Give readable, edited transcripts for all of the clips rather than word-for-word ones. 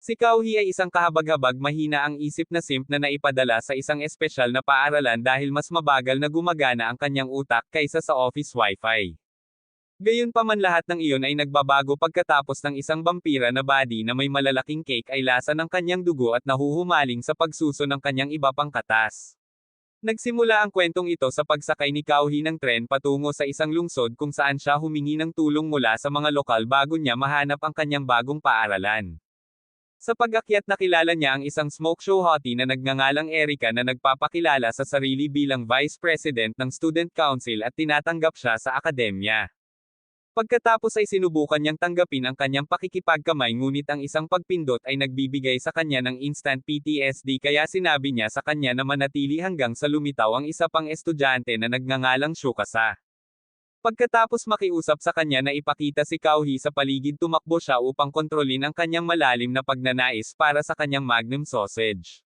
Si Kauhi ay isang kahabag-habag mahina ang isip na simp na naipadala sa isang espesyal na paaralan dahil mas mabagal na gumagana ang kanyang utak kaysa sa office wifi. Gayunpaman lahat ng iyon ay nagbabago pagkatapos ng isang vampira na body na may malalaking cake ay lasa ng kanyang dugo at nahuhumaling sa pagsuso ng kanyang iba pang katas. Nagsimula ang kwentong ito sa pagsakay ni Kauhi ng tren patungo sa isang lungsod kung saan siya humingi ng tulong mula sa mga lokal bago niya mahanap ang kanyang bagong paaralan. Sa pag-akyat nakilala niya ang isang smoke show hottie na nagngangalang Erica na nagpapakilala sa sarili bilang Vice President ng Student Council at tinatanggap siya sa akademya. Pagkatapos ay sinubukan niyang tanggapin ang kanyang pakikipagkamay ngunit ang isang pagpindot ay nagbibigay sa kanya ng instant PTSD kaya sinabi niya sa kanya na manatili hanggang sa lumitaw ang isa pang estudyante na nagngangalang Shukasa. Pagkatapos makiusap sa kanya na ipakita si Kauhi sa paligid tumakbo siya upang kontrolin ang kanyang malalim na pagnanais para sa kanyang magnum sausage.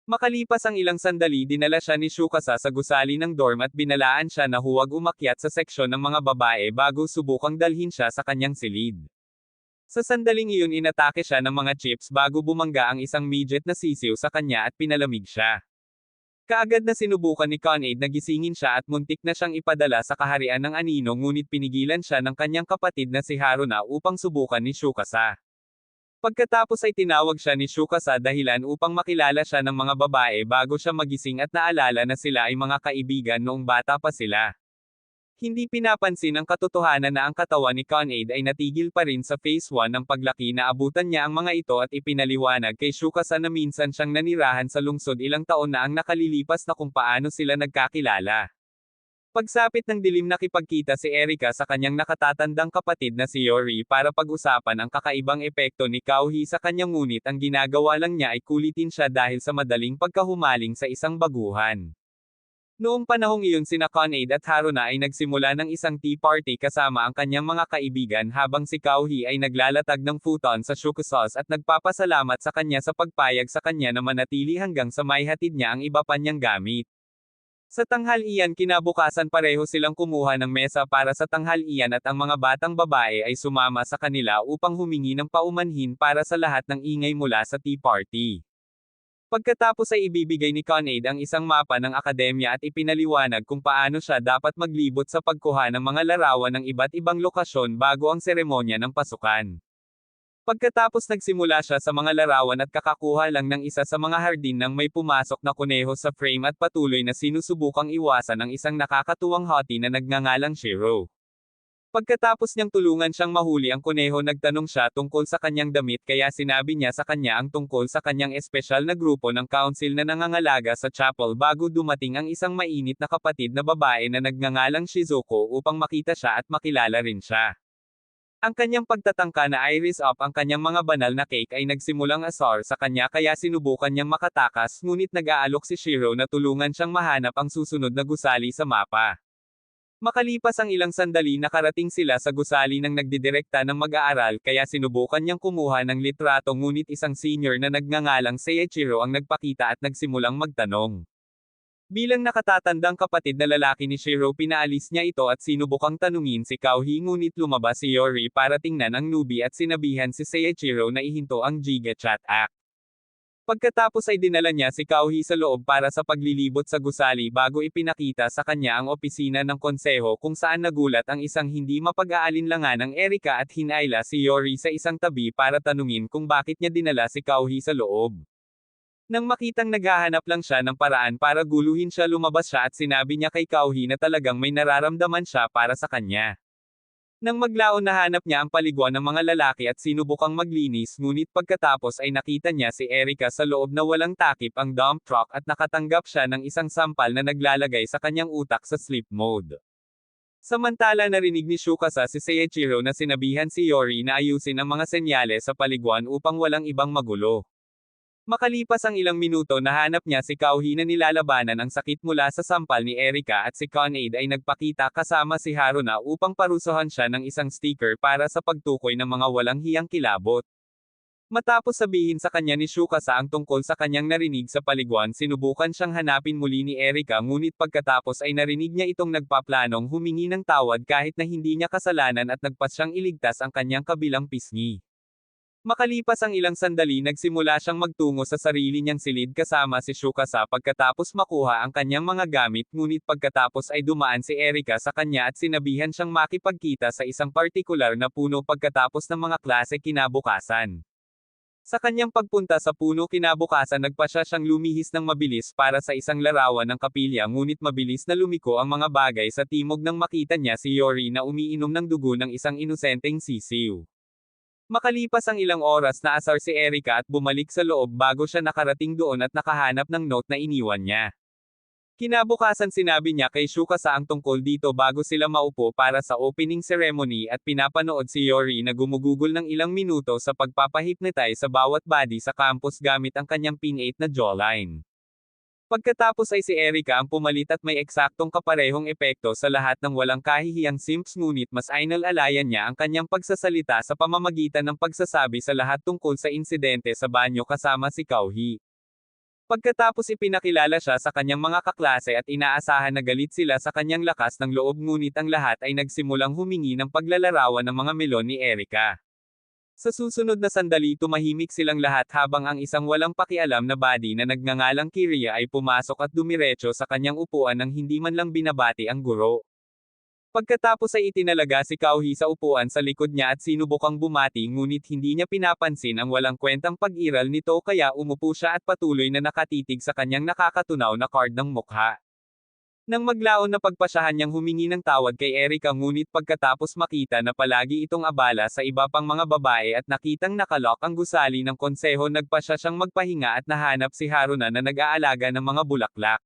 Makalipas ang ilang sandali dinala siya ni Shukasa sa gusali ng dorm at binalaan siya na huwag umakyat sa seksyon ng mga babae bago subukang dalhin siya sa kanyang silid. Sa sandaling iyon inatake siya ng mga chips bago bumangga ang isang midget na sisiw sa kanya at pinalamig siya. Kaagad na sinubukan ni Con-Aid na gisingin siya at muntik na siyang ipadala sa kaharian ng anino ngunit pinigilan siya ng kanyang kapatid na si Haruna upang subukan ni Shukasa. Pagkatapos ay tinawag siya ni Shukasa dahilan upang makilala siya ng mga babae bago siya magising at naalala na sila ay mga kaibigan noong bata pa sila. Hindi pinapansin ang katotohanan na ang katawan ni Con-Aid ay natigil pa rin sa phase 1 ng paglaki na abutan niya ang mga ito at ipinaliwanag kay Shukasa na minsan siyang nanirahan sa lungsod ilang taon na ang nakalilipas na kung paano sila nagkakilala. Pagsapit ng dilim nakipagkita si Erica sa kanyang nakatatandang kapatid na si Yori para pag-usapan ang kakaibang epekto ni Kauhi sa kanya ngunit ang ginagawa lang niya ay kulitin siya dahil sa madaling pagkahumaling sa isang baguhan. Noong panahong iyon sina Con-Aid at Haruna ay nagsimula ng isang tea party kasama ang kanyang mga kaibigan habang si Kauhi ay naglalatag ng futon sa shuku sauce at nagpapasalamat sa kanya sa pagpayag sa kanya na manatili hanggang sa maihatid niya ang iba pa niyang gamit. Sa tanghalian kinabukasan pareho silang kumuha ng mesa para sa tanghalian at ang mga batang babae ay sumama sa kanila upang humingi ng paumanhin para sa lahat ng ingay mula sa tea party. Pagkatapos ay ibibigay ni Con-Aid ang isang mapa ng akademya at ipinaliwanag kung paano siya dapat maglibot sa pagkuha ng mga larawan ng iba't ibang lokasyon bago ang seremonya ng pasukan. Pagkatapos nagsimula siya sa mga larawan at kakakuha lang ng isa sa mga hardin nang may pumasok na kuneho sa frame at patuloy na sinusubukang iwasan ang isang nakakatuwang hottie na nagngangalang Shiro. Pagkatapos niyang tulungan siyang mahuli ang kuneho nagtanong siya tungkol sa kanyang damit kaya sinabi niya sa kanya ang tungkol sa kanyang espesyal na grupo ng council na nangangalaga sa chapel bago dumating ang isang mainit na kapatid na babae na nagngangalang Shizuko upang makita siya at makilala rin siya. Ang kanyang pagtatangka na iris up ang kanyang mga banal na cake ay nagsimulang asar sa kanya kaya sinubukan niyang makatakas ngunit nag-aalok si Shiro na tulungan siyang mahanap ang susunod na gusali sa mapa. Makalipas ang ilang sandali nakarating sila sa gusali ng nagdidirekta ng mag-aaral kaya sinubukan niyang kumuha ng litrato ngunit isang senior na nagngangalang Seiichiro ang nagpakita at nagsimulang magtanong. Bilang nakatatandang kapatid na lalaki ni Shiro pinaalis niya ito at sinubukang tanungin si Kauhi ngunit lumabas si Yori para tingnan ang newbie at sinabihan si Seiichiro na ihinto ang Giga Chat Act. Pagkatapos ay dinala niya si Kauhi sa loob para sa paglilibot sa gusali bago ipinakita sa kanya ang opisina ng konseho kung saan nagulat ang isang hindi mapag-aalinlanganang Erica at hinayla si Yori sa isang tabi para tanungin kung bakit niya dinala si Kauhi sa loob. Nang makitang naghahanap lang siya ng paraan para guluhin siya lumabas siya at sinabi niya kay Kauhi na talagang may nararamdaman siya para sa kanya. Nang maglaon nahanap niya ang paliguan ng mga lalaki at sinubukang maglinis ngunit pagkatapos ay nakita niya si Erica sa loob na walang takip ang dump truck at nakatanggap siya ng isang sampal na naglalagay sa kanyang utak sa sleep mode. Samantala narinig ni Shukasa si Seiichiro na sinabihan si Yori na ayusin ang mga senyales sa paliguan upang walang ibang magulo. Makalipas ang ilang minuto nahanap niya si Kauhi na nilalabanan ang sakit mula sa sampal ni Erica at si Con-Aid ay nagpakita kasama si Haruna upang parusahan siya ng isang sticker para sa pagtukoy ng mga walang hiyang kilabot. Matapos sabihin sa kanya ni Shukasa ang tungkol sa kanyang narinig sa paliguan sinubukan siyang hanapin muli ni Erica ngunit pagkatapos ay narinig niya itong nagpaplanong humingi ng tawad kahit na hindi niya kasalanan at nagpas siyang iligtas ang kanyang kabilang pisngi. Makalipas ang ilang sandali nagsimula siyang magtungo sa sarili niyang silid kasama si Tsukasa pagkatapos makuha ang kanyang mga gamit ngunit pagkatapos ay dumaan si Erika sa kanya at sinabihan siyang makipagkita sa isang partikular na puno pagkatapos ng mga klase kinabukasan. Sa kanyang pagpunta sa puno kinabukasan nagpasya siyang lumihis ng mabilis para sa isang larawan ng kapilya ngunit mabilis na lumiko ang mga bagay sa timog nang makita niya si Yori na umiinom ng dugo ng isang inosenteng sisiw. Makalipas ang ilang oras naasar si Erika at bumalik sa loob bago siya nakarating doon at nakahanap ng note na iniwan niya. Kinabukasan sinabi niya kay Tsukasa ang tungkol dito bago sila maupo para sa opening ceremony at pinapanood si Yori na gumugugol ng ilang minuto sa pagpapahipnotize sa bawat body sa campus gamit ang kanyang pin-8 na jawline. Pagkatapos ay si Erika ang pumalit at may eksaktong kaparehong epekto sa lahat ng walang kahihiyang simps ngunit mas ainal-alayan niya ang kanyang pagsasalita sa pamamagitan ng pagsasabi sa lahat tungkol sa insidente sa banyo kasama si Kauhi. Pagkatapos ipinakilala siya sa kanyang mga kaklase at inaasahan na galit sila sa kanyang lakas ng loob ngunit ang lahat ay nagsimulang humingi ng paglalarawan ng mga melon ni Erika. Sa susunod na sandali tumahimik silang lahat habang ang isang walang pakialam na body na nagngangalang Kiria ay pumasok at dumiretso sa kanyang upuan nang hindi man lang binabati ang guro. Pagkatapos ay itinalaga si Kauhi sa upuan sa likod niya at sinubukang bumati ngunit hindi niya pinapansin ang walang kwentang pag-iral nito kaya umupo siya at patuloy na nakatitig sa kanyang nakakatunaw na card ng mukha. Nang maglaon na pagpasyahan niyang humingi ng tawad kay Erika ngunit pagkatapos makita na palagi itong abala sa iba pang mga babae at nakitang nakalok ang gusali ng konseho nagpasya siyang magpahinga at nahanap si Haruna na nag-aalaga ng mga bulaklak.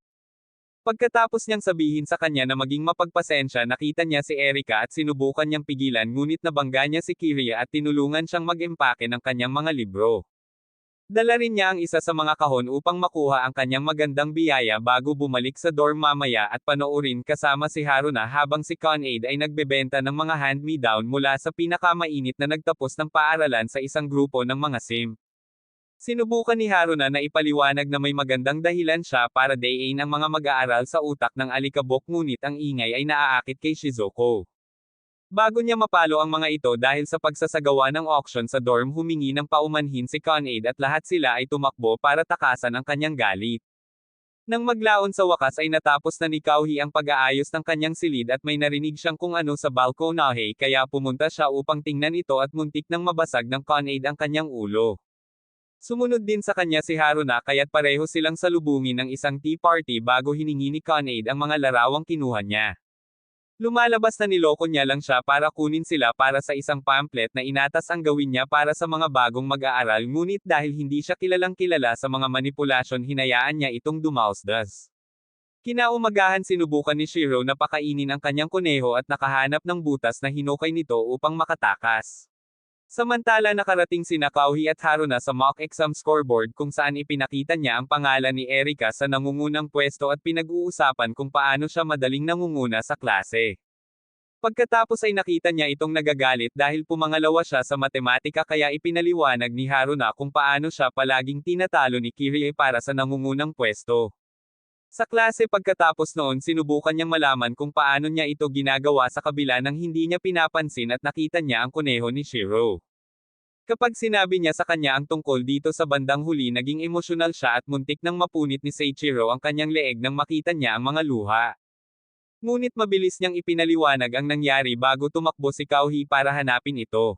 Pagkatapos niyang sabihin sa kanya na maging mapagpasensya nakita niya si Erika at sinubukan niyang pigilan ngunit nabangga niya si Kiria at tinulungan siyang mag-empake ng kanyang mga libro. Dala rin niya ang isa sa mga kahon upang makuha ang kanyang magandang biyaya bago bumalik sa dorm mamaya at panoorin kasama si Haruna habang si Con-Aid ay nagbebenta ng mga hand-me-down mula sa pinakamainit na nagtapos ng paaralan sa isang grupo ng mga simp. Sinubukan ni Haruna na ipaliwanag na may magandang dahilan siya para dayain ang mga mag-aaral sa utak ng alikabok ngunit ang ingay ay naaakit kay Shizuko. Bago niya mapalo ang mga ito dahil sa pagsasagawa ng auction sa dorm humingi ng paumanhin si Con-Aid at lahat sila ay tumakbo para takasan ang kanyang galit. Nang maglaon sa wakas ay natapos na ni Kauhi ang pag-aayos ng kanyang silid at may narinig siyang kung ano sa balkonahe kaya pumunta siya upang tingnan ito at muntik nang mabasag ng Con-Aid ang kanyang ulo. Sumunod din sa kanya si Haruna kaya't pareho silang salubungin ng isang tea party bago hiningi ni Con-Aid ang mga larawang kinuha niya. Lumalabas na niloko niya lang siya para kunin sila para sa isang pamphlet na inatas ang gawin niya para sa mga bagong mag-aaral ngunit dahil hindi siya kilalang kilala sa mga manipulasyon hinayaan niya itong dumausdas. Kinaumagahan sinubukan ni Shiro na pakainin ang kanyang kuneho at nakahanap ng butas na hinukay nito upang makatakas. Samantala nakarating sina Kauhi at Haruna sa mock exam scoreboard kung saan ipinakita niya ang pangalan ni Erika sa nangungunang pwesto at pinag-uusapan kung paano siya madaling nangunguna sa klase. Pagkatapos ay nakita niya itong nagagalit dahil pumangalawa siya sa matematika kaya ipinaliwanag ni Haruna kung paano siya palaging tinatalo ni Kirie para sa nangungunang pwesto. Sa klase pagkatapos noon sinubukan niyang malaman kung paano niya ito ginagawa sa kabila ng hindi niya pinapansin at nakita niya ang kuneho ni Shiro. Kapag sinabi niya sa kanya ang tungkol dito sa bandang huli naging emosyonal siya at muntik nang mapunit ni Seiichiro ang kanyang leeg nang makita niya ang mga luha. Ngunit mabilis niyang ipinaliwanag ang nangyari bago tumakbo si Kauhi para hanapin ito.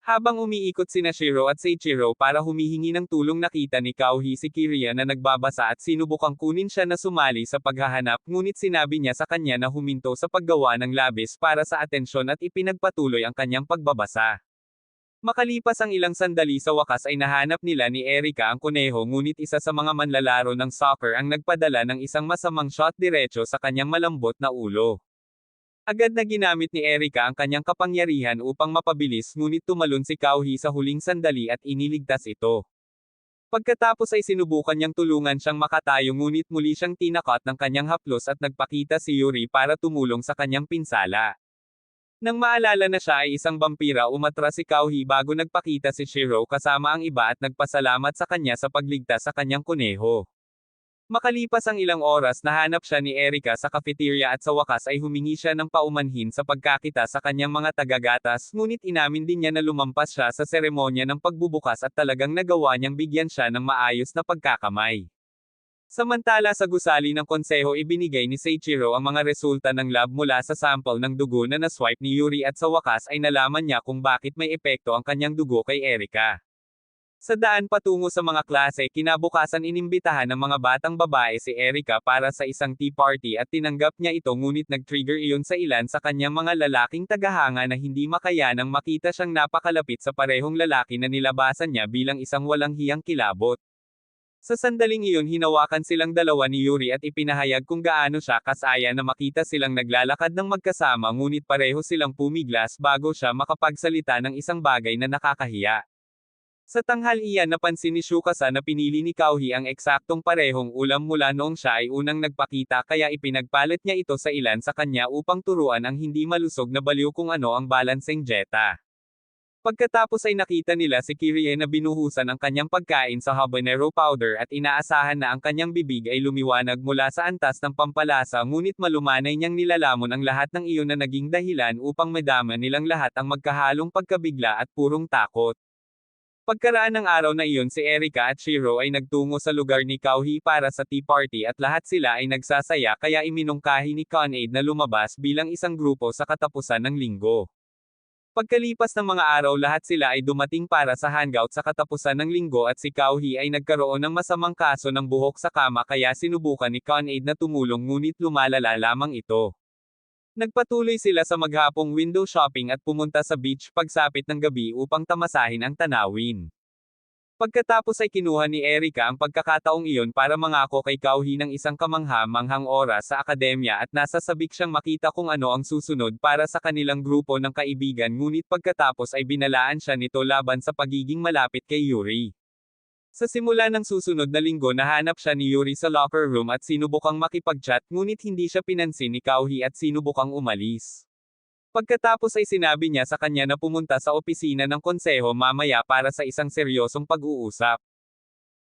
Habang umiikot sina Shiro at Seiichiro para humihingi ng tulong nakita ni Kauhi si Kiria na nagbabasa at sinubukang kunin siya na sumali sa paghahanap ngunit sinabi niya sa kanya na huminto sa paggawa ng labis para sa atensyon at ipinagpatuloy ang kanyang pagbabasa. Makalipas ang ilang sandali sa wakas ay nahanap nila ni Erika ang kuneho ngunit isa sa mga manlalaro ng soccer ang nagpadala ng isang masamang shot diretso sa kanyang malambot na ulo. Agad na ginamit ni Erika ang kanyang kapangyarihan upang mapabilis ngunit tumalon si Kauhi sa huling sandali at iniligtas ito. Pagkatapos ay sinubukan niyang tulungan siyang makatayo ngunit muli siyang tinakot ng kanyang haplos at nagpakita si Yuri para tumulong sa kanyang pinsala. Nang maalala na siya ay isang vampira umatras si Kauhi bago nagpakita si Shiro kasama ang iba at nagpasalamat sa kanya sa pagligtas sa kanyang kuneho. Makalipas ang ilang oras nahanap siya ni Erica sa cafeteria at sa wakas ay humingi siya ng paumanhin sa pagkakita sa kanyang mga tagagatas, ngunit inamin din niya na lumampas siya sa seremonya ng pagbubukas at talagang nagawa niyang bigyan siya ng maayos na pagkakamay. Samantala sa gusali ng konseho ibinigay ni Seiichiro ang mga resulta ng lab mula sa sample ng dugo na naswipe ni Yuri at sa wakas ay nalaman niya kung bakit may epekto ang kanyang dugo kay Erica. Sa daan patungo sa mga klase, kinabukasan inimbitahan ng mga batang babae si Erica para sa isang tea party at tinanggap niya ito ngunit nag-trigger iyon sa ilan sa kanyang mga lalaking tagahanga na hindi makayanang makita siyang napakalapit sa parehong lalaki na nilabasan niya bilang isang walang hiyang kilabot. Sa sandaling iyon hinawakan silang dalawa ni Yuri at ipinahayag kung gaano siya kasaya na makita silang naglalakad ng magkasama ngunit pareho silang pumiglas bago siya makapagsalita ng isang bagay na nakakahiya. Sa tanghalian napansin ni Tsukasa na pinili ni Kauhi ang eksaktong parehong ulam mula noong siya ay unang nagpakita kaya ipinagpalit niya ito sa ilan sa kanya upang turuan ang hindi malusog na baliw kung ano ang balancing dieta. Pagkatapos ay nakita nila si Kirie na binuhusan ang kanyang pagkain sa habanero powder at inaasahan na ang kanyang bibig ay lumiwanag mula sa antas ng pampalasa ngunit malumanay niyang nilalamon ang lahat ng iyon na naging dahilan upang madama nilang lahat ang magkahalong pagkabigla at purong takot. Pagkaraan ng araw na iyon si Erica at Shiro ay nagtungo sa lugar ni Kauhi para sa tea party at lahat sila ay nagsasaya kaya iminungkahi ni Conade na lumabas bilang isang grupo sa katapusan ng linggo. Pagkalipas ng mga araw lahat sila ay dumating para sa hangout sa katapusan ng linggo at si Kauhi ay nagkaroon ng masamang kaso ng buhok sa kama kaya sinubukan ni Conade na tumulong ngunit lumalala lamang ito. Nagpatuloy sila sa maghapong window shopping at pumunta sa beach pagsapit ng gabi upang tamasahin ang tanawin. Pagkatapos ay kinuha ni Erica ang pagkakataong iyon para mangako kay Kauhi ng isang kamangha-manghang oras sa akademya at nasa sabik siyang makita kung ano ang susunod para sa kanilang grupo ng kaibigan ngunit pagkatapos ay binalaan siya nito laban sa pagiging malapit kay Yuri. Sa simula ng susunod na linggo nahanap siya ni Yuri sa locker room at sinubukang makipag-chat ngunit hindi siya pinansin ni Kauhi at sinubukang umalis. Pagkatapos ay sinabi niya sa kanya na pumunta sa opisina ng konseho mamaya para sa isang seryosong pag-uusap.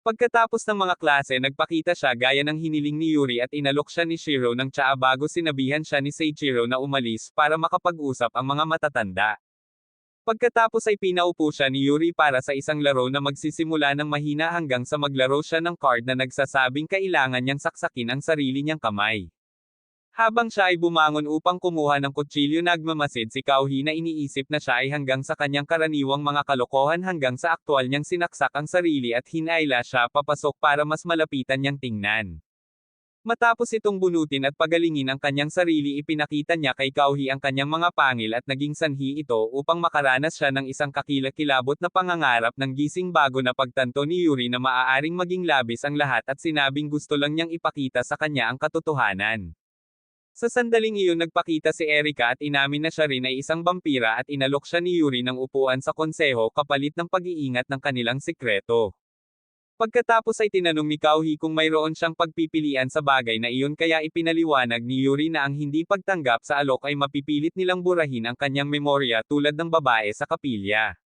Pagkatapos ng mga klase nagpakita siya gaya ng hiniling ni Yuri at inalok siya ni Shiro ng tsaa bago sinabihan siya ni Seiichiro na umalis para makapag-usap ang mga matatanda. Pagkatapos ay pinaupo siya ni Yuri para sa isang laro na magsisimula ng mahina hanggang sa maglaro siya ng card na nagsasabing kailangan niyang saksakin ang sarili niyang kamay. Habang siya ay bumangon upang kumuha ng kutsilyo nagmamasid si Kauhi na iniisip na siya ay hanggang sa kanyang karaniwang mga kalokohan hanggang sa aktwal niyang sinaksak ang sarili at hinayla siya papasok para mas malapitan niyang tingnan. Matapos itong bunutin at pagalingin ang kanyang sarili ipinakita niya kay Kauhi ang kanyang mga pangil at naging sanhi ito upang makaranas siya ng isang kakilakilabot na pangangarap ng gising bago na pagtanto ni Yuri na maaaring maging labis ang lahat at sinabing gusto lang niyang ipakita sa kanya ang katotohanan. Sa sandaling iyon nagpakita si Erica at inamin na siya rin ay isang vampira at inalok siya ni Yuri ng upuan sa konseho kapalit ng pag-iingat ng kanilang sikreto. Pagkatapos ay tinanong ni Kauhi kung mayroon siyang pagpipilian sa bagay na iyon kaya ipinaliwanag ni Yuri na ang hindi pagtanggap sa alok ay mapipilit nilang burahin ang kanyang memorya tulad ng babae sa kapilya.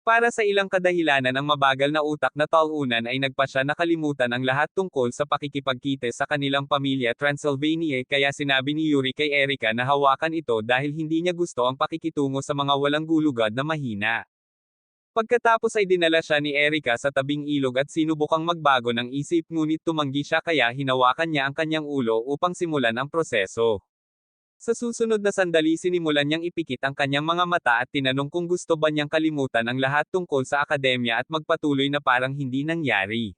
Para sa ilang kadahilanan ang mabagal na utak na talunan ay nagpa siya nakalimutan ang lahat tungkol sa pakikipagkite sa kanilang pamilya Transylvania kaya sinabi ni Yuri kay Erica na hawakan ito dahil hindi niya gusto ang pakikitungo sa mga walang gulugad na mahina. Pagkatapos ay dinala siya ni Erica sa tabing ilog at sinubukang magbago ng isip ngunit tumanggi siya kaya hinawakan niya ang kanyang ulo upang simulan ang proseso. Sa susunod na sandali sinimulan niyang ipikit ang kanyang mga mata at tinanong kung gusto ba niyang kalimutan ang lahat tungkol sa akademya at magpatuloy na parang hindi nangyari.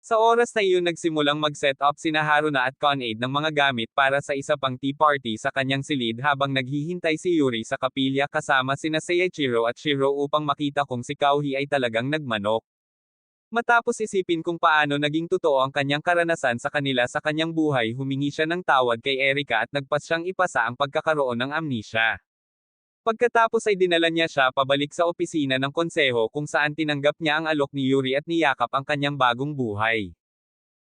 Sa oras na iyon nagsimulang mag-set up sina Haruna at Conade ng mga gamit para sa isa pang tea party sa kanyang silid habang naghihintay si Yuri sa kapilya kasama sina Seiichiro at Shiro upang makita kung si Kauhi ay talagang nagmanok. Matapos isipin kung paano naging totoo ang kanyang karanasan sa kanila sa kanyang buhay humingi siya ng tawad kay Erica at nagpas siyang ipasa ang pagkakaroon ng amnesia. Pagkatapos ay dinala niya siya pabalik sa opisina ng konseho kung saan tinanggap niya ang alok ni Yuri at niyakap ang kanyang bagong buhay.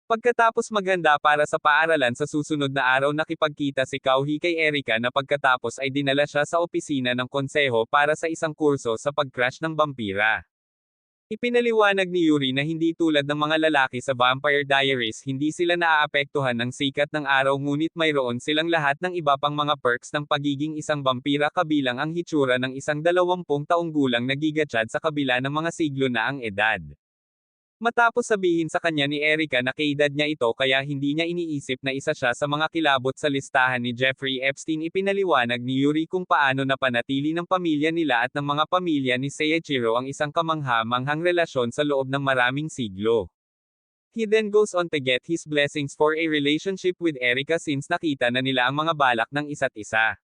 Pagkatapos maghanda para sa paaralan sa susunod na araw nakipagkita si Kauhi kay Erica na pagkatapos ay dinala siya sa opisina ng konseho para sa isang kurso sa pag-crash ng vampira. Ipinaliwanag ni Yuri na hindi tulad ng mga lalaki sa Vampire Diaries, hindi sila naaapektuhan ng sikat ng araw, ngunit mayroon silang lahat ng iba pang mga perks ng pagiging isang vampira, kabilang ang hitsura ng isang 20 taong gulang na gigachad sa kabila ng mga siglo na ang edad. Matapos sabihin sa kanya ni Erica na kaedad niya ito kaya hindi niya iniisip na isa siya sa mga kilabot sa listahan ni Jeffrey Epstein, ipinaliwanag ni Yuri kung paano napanatili ng pamilya nila at ng mga pamilya ni Seiichiro ang isang kamangha-manghang relasyon sa loob ng maraming siglo. He then goes on to get his blessings for a relationship with Erica since nakita na nila ang mga balak ng isa't isa.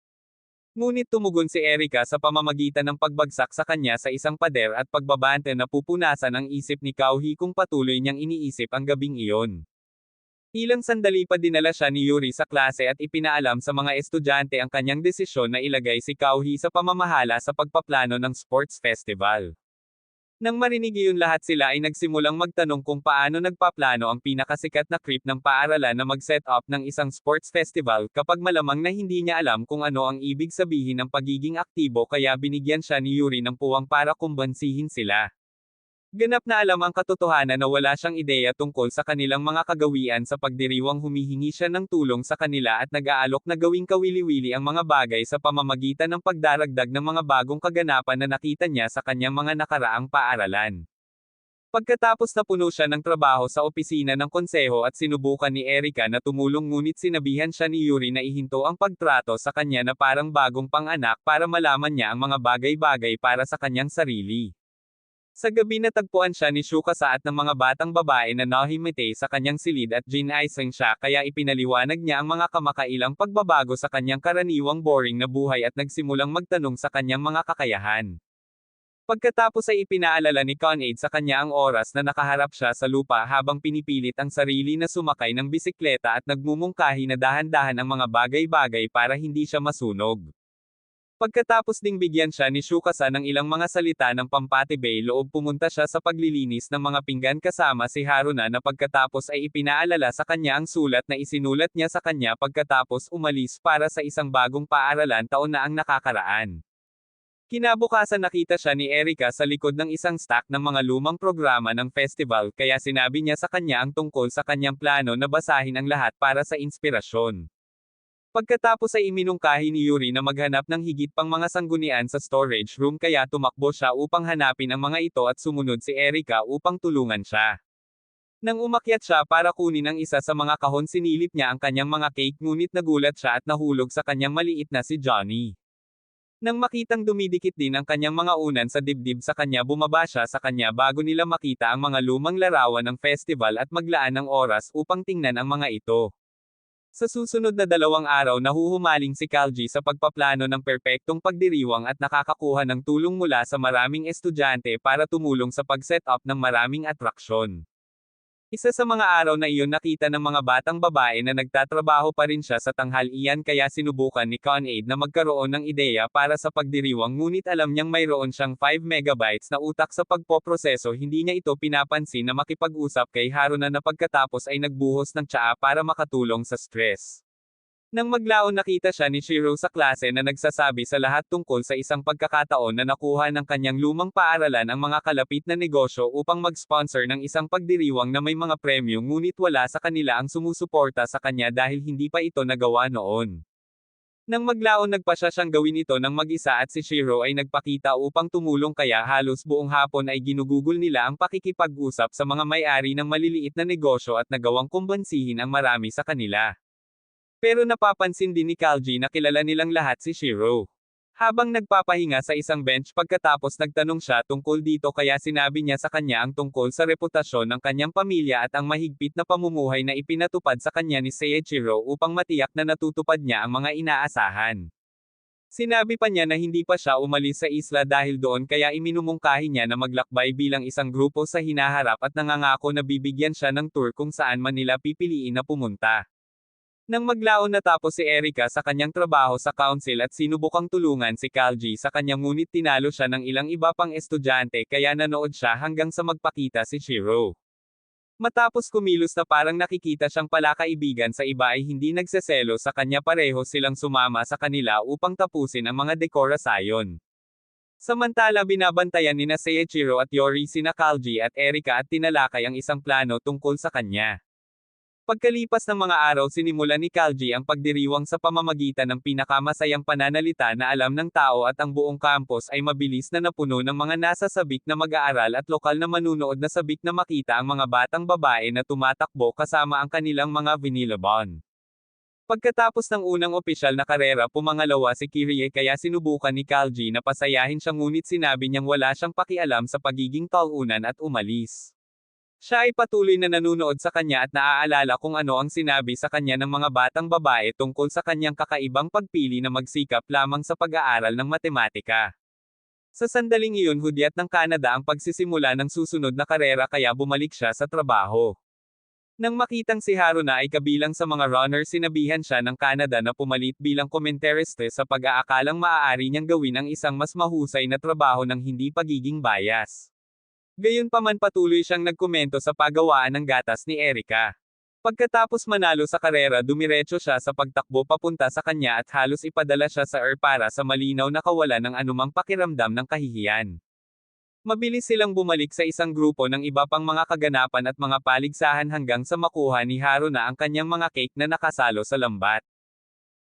Ngunit tumugon si Erica sa pamamagitan ng pagbagsak sa kanya sa isang pader at pagbabante na pupunasan ang isip ni Kauhi kung patuloy niyang iniisip ang gabing iyon. Ilang sandali pa dinala siya ni Yuri sa klase at ipinaalam sa mga estudyante ang kanyang desisyon na ilagay si Kauhi sa pamamahala sa pagpaplano ng sports festival. Nang marinig iyon, lahat sila ay nagsimulang magtanong kung paano nagpaplano ang pinakasikat na creep ng paaralan na mag-set up ng isang sports festival, kapag malamang na hindi niya alam kung ano ang ibig sabihin ng pagiging aktibo, kaya binigyan siya ni Yuri ng puwang para kumbansihin sila. Ganap na alam ang katotohanan na wala siyang ideya tungkol sa kanilang mga kagawian, sa pagdiriwang humihingi siya ng tulong sa kanila at nag-aalok na gawing kawili-wili ang mga bagay sa pamamagitan ng pagdaragdag ng mga bagong kaganapan na nakita niya sa kanyang mga nakaraang paaralan. Pagkatapos na puno siya ng trabaho sa opisina ng konseho at sinubukan ni Erica na tumulong, ngunit sinabihan siya ni Yuri na ihinto ang pagtrato sa kanya na parang bagong pang-anak para malaman niya ang mga bagay-bagay para sa kanyang sarili. Sa gabi natagpuan siya ni Tsukasa at ng mga batang babae na nahimite sa kanyang silid at ginaising siya, kaya ipinaliwanag niya ang mga kamakailang pagbabago sa kanyang karaniwang boring na buhay at nagsimulang magtanong sa kanyang mga kakayahan. Pagkatapos ay ipinaalala ni Conade sa kanya ang oras na nakaharap siya sa lupa habang pinipilit ang sarili na sumakay ng bisikleta at nagmumungkahi na dahan-dahan ang mga bagay-bagay para hindi siya masunog. Pagkatapos ding bigyan siya ni Tsukasa ng ilang mga salita ng pampatibay loob, pumunta siya sa paglilinis ng mga pinggan kasama si Haruna, na pagkatapos ay ipinaalala sa kanya ang sulat na isinulat niya sa kanya pagkatapos umalis para sa isang bagong paaralan taon na ang nakakaraan. Kinabukasan nakita siya ni Erica sa likod ng isang stack ng mga lumang programa ng festival, kaya sinabi niya sa kanya ang tungkol sa kanyang plano na basahin ang lahat para sa inspirasyon. Pagkatapos ay iminungkahi ni Yuri na maghanap ng higit pang mga sanggunian sa storage room, kaya tumakbo siya upang hanapin ang mga ito at sumunod si Erica upang tulungan siya. Nang umakyat siya para kunin ang isa sa mga kahon, sinilip niya ang kanyang mga cake, ngunit nagulat siya at nahulog sa kanyang maliit na si Johnny. Nang makitang dumidikit din ang kanyang mga unan sa dibdib sa kanya, bumaba siya sa kanya bago nila makita ang mga lumang larawan ng festival at maglaan ng oras upang tingnan ang mga ito. Sa susunod na 2 araw nahuhumaling si Kalji sa pagpaplano ng perpektong pagdiriwang at nakakakuha ng tulong mula sa maraming estudyante para tumulong sa pag-set up ng maraming atraksyon. Isa sa mga araw na iyon nakita ng mga batang babae na nagtatrabaho pa rin siya sa tanghalian, kaya sinubukan ni Conade na magkaroon ng ideya para sa pagdiriwang, ngunit alam niyang mayroon siyang 5 megabytes na utak sa pagpoproseso. Hindi niya ito pinapansin na makipag-usap kay Haruna na pagkatapos ay nagbuhos ng tsaa para makatulong sa stress. Nang maglaon nakita siya ni Shiro sa klase na nagsasabi sa lahat tungkol sa isang pagkakataon na nakuha ng kanyang lumang paaralan ang mga kalapit na negosyo upang mag-sponsor ng isang pagdiriwang na may mga premyo, ngunit wala sa kanila ang sumusuporta sa kanya dahil hindi pa ito nagawa noon. Nang maglaon nagpasya siyang gawin ito ng mag-isa at si Shiro ay nagpakita upang tumulong, kaya halos buong hapon ay ginugugol nila ang pakikipag-usap sa mga may-ari ng maliliit na negosyo at nagawang kumbansihin ang marami sa kanila. Pero napapansin din ni Kalji na kilala nilang lahat si Shiro. Habang nagpapahinga sa isang bench pagkatapos nagtanong siya tungkol dito, kaya sinabi niya sa kanya ang tungkol sa reputasyon ng kanyang pamilya at ang mahigpit na pamumuhay na ipinatupad sa kanya ni Seiichiro upang matiyak na natutupad niya ang mga inaasahan. Sinabi pa niya na hindi pa siya umalis sa isla dahil doon, kaya iminumungkahi niya na maglakbay bilang isang grupo sa hinaharap at nangangako na bibigyan siya ng tour kung saan man nila pipiliin na pumunta. Nang maglaon natapos si Erica sa kanyang trabaho sa council at sinubukang tulungan si Kalji sa kanya, ngunit tinalo siya ng ilang iba pang estudyante, kaya nanood siya hanggang sa magpakita si Shiro. Matapos kumilos na parang nakikita siyang palakaibigan sa iba ay hindi nagseselo sa kanya, pareho silang sumama sa kanila upang tapusin ang mga dekorasyon. Samantala binabantayan nina Seiichiro at Yori sina Kalji at Erika at tinalakay ang isang plano tungkol sa kanya. Pagkalipas ng mga araw sinimulan ni Kalji ang pagdiriwang sa pamamagitan ng pinakamasayang pananalita na alam ng tao at ang buong campus ay mabilis na napuno ng mga nasa sabik na mag-aaral at lokal na manunood na sabik na makita ang mga batang babae na tumatakbo kasama ang kanilang mga vinilabon. Pagkatapos ng unang opisyal na karera pumangalawa si Kirie kaya sinubukan ni Kalji na pasayahin siya ngunit sinabi niyang wala siyang pakialam sa pagiging talunan at umalis. Siya ay patuloy na nanunood sa kanya at naaalala kung ano ang sinabi sa kanya ng mga batang babae tungkol sa kanyang kakaibang pagpili na magsikap lamang sa pag-aaral ng matematika. Sa sandaling iyon hudyat ng Canada ang pagsisimula ng susunod na karera kaya bumalik siya sa trabaho. Nang makitang si Haruna ay kabilang sa mga runner sinabihan siya ng Canada na pumalit bilang komentariste sa pag-aakalang maaari niyang gawin ang isang mas mahusay na trabaho ng hindi pagiging bias. Gayunpaman patuloy siyang nagkomento sa paggawaan ng gatas ni Erika. Pagkatapos manalo sa karera dumiretso siya sa pagtakbo papunta sa kanya at halos ipadala siya sa para sa malinaw na kawalan ng anumang pakiramdam ng kahihiyan. Mabilis silang bumalik sa isang grupo ng iba pang mga kaganapan at mga paligsahan hanggang sa makuha ni Haruna ang kanyang mga cake na nakasalo sa lambat.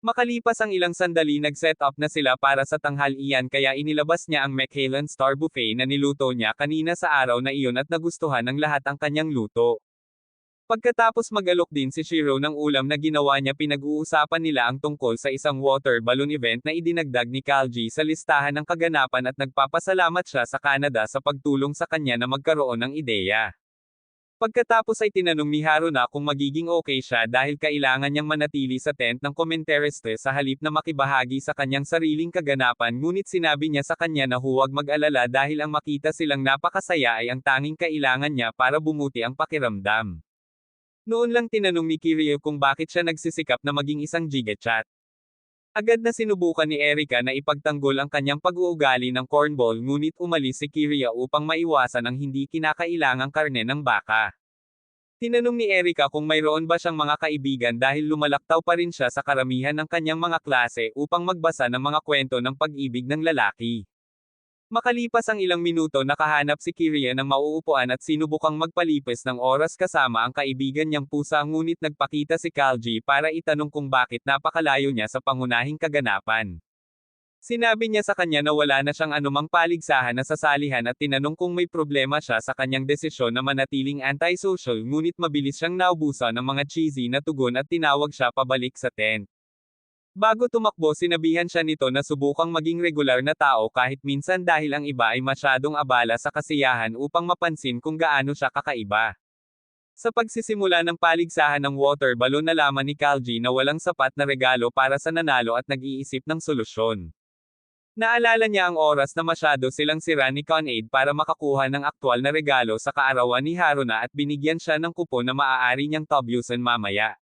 Makalipas ang ilang sandali nag-set up na sila para sa tanghalian kaya inilabas niya ang McHalen Star Buffet na niluto niya kanina sa araw na iyon at nagustuhan ng lahat ang kanyang luto. Pagkatapos mag-alok din si Shiro ng ulam na ginawa niya pinag-uusapan nila ang tungkol sa isang water balloon event na idinagdag ni Kalji sa listahan ng kaganapan at nagpapasalamat siya sa Canada sa pagtulong sa kanya na magkaroon ng ideya. Pagkatapos ay tinanong ni Haruna kung magiging okay siya dahil kailangan niyang manatili sa tent ng komentariste sa halip na makibahagi sa kanyang sariling kaganapan ngunit sinabi niya sa kanya na huwag mag-alala dahil ang makita silang napakasaya ay ang tanging kailangan niya para bumuti ang pakiramdam. Noon lang tinanong ni Kiryu kung bakit siya nagsisikap na maging isang jigachat. Agad na sinubukan ni Erika na ipagtanggol ang kanyang pag-uugali ng cornball ngunit umalis si Kiria upang maiwasan ang hindi kinakailangang karne ng baka. Tinanong ni Erika kung mayroon ba siyang mga kaibigan dahil lumalaktaw pa rin siya sa karamihan ng kanyang mga klase upang magbasa ng mga kwento ng pag-ibig ng lalaki. Makalipas ang ilang minuto nakahanap si Kiria ng mauupuan at sinubukang magpalipis ng oras kasama ang kaibigan niyang pusa ngunit nagpakita si Kalji para itanong kung bakit napakalayo niya sa pangunahing kaganapan. Sinabi niya sa kanya na wala na siyang anumang paligsahan na sasalihan at tinanong kung may problema siya sa kanyang desisyon na manatiling antisocial ngunit mabilis siyang naubusan ng mga cheesy na tugon at tinawag siya pabalik sa tent. Bago tumakbo sinabihan siya nito na subukang maging regular na tao kahit minsan dahil ang iba ay masyadong abala sa kasiyahan upang mapansin kung gaano siya kakaiba. Sa pagsisimula ng paligsahan ng water balloon nalaman ni Kalji na walang sapat na regalo para sa nanalo at nag-iisip ng solusyon. Naalala niya ang oras na masyado silang sira ni Conade para makakuha ng aktwal na regalo sa kaarawan ni Haruna at binigyan siya ng kupon na maaari niyang tubusan mamaya.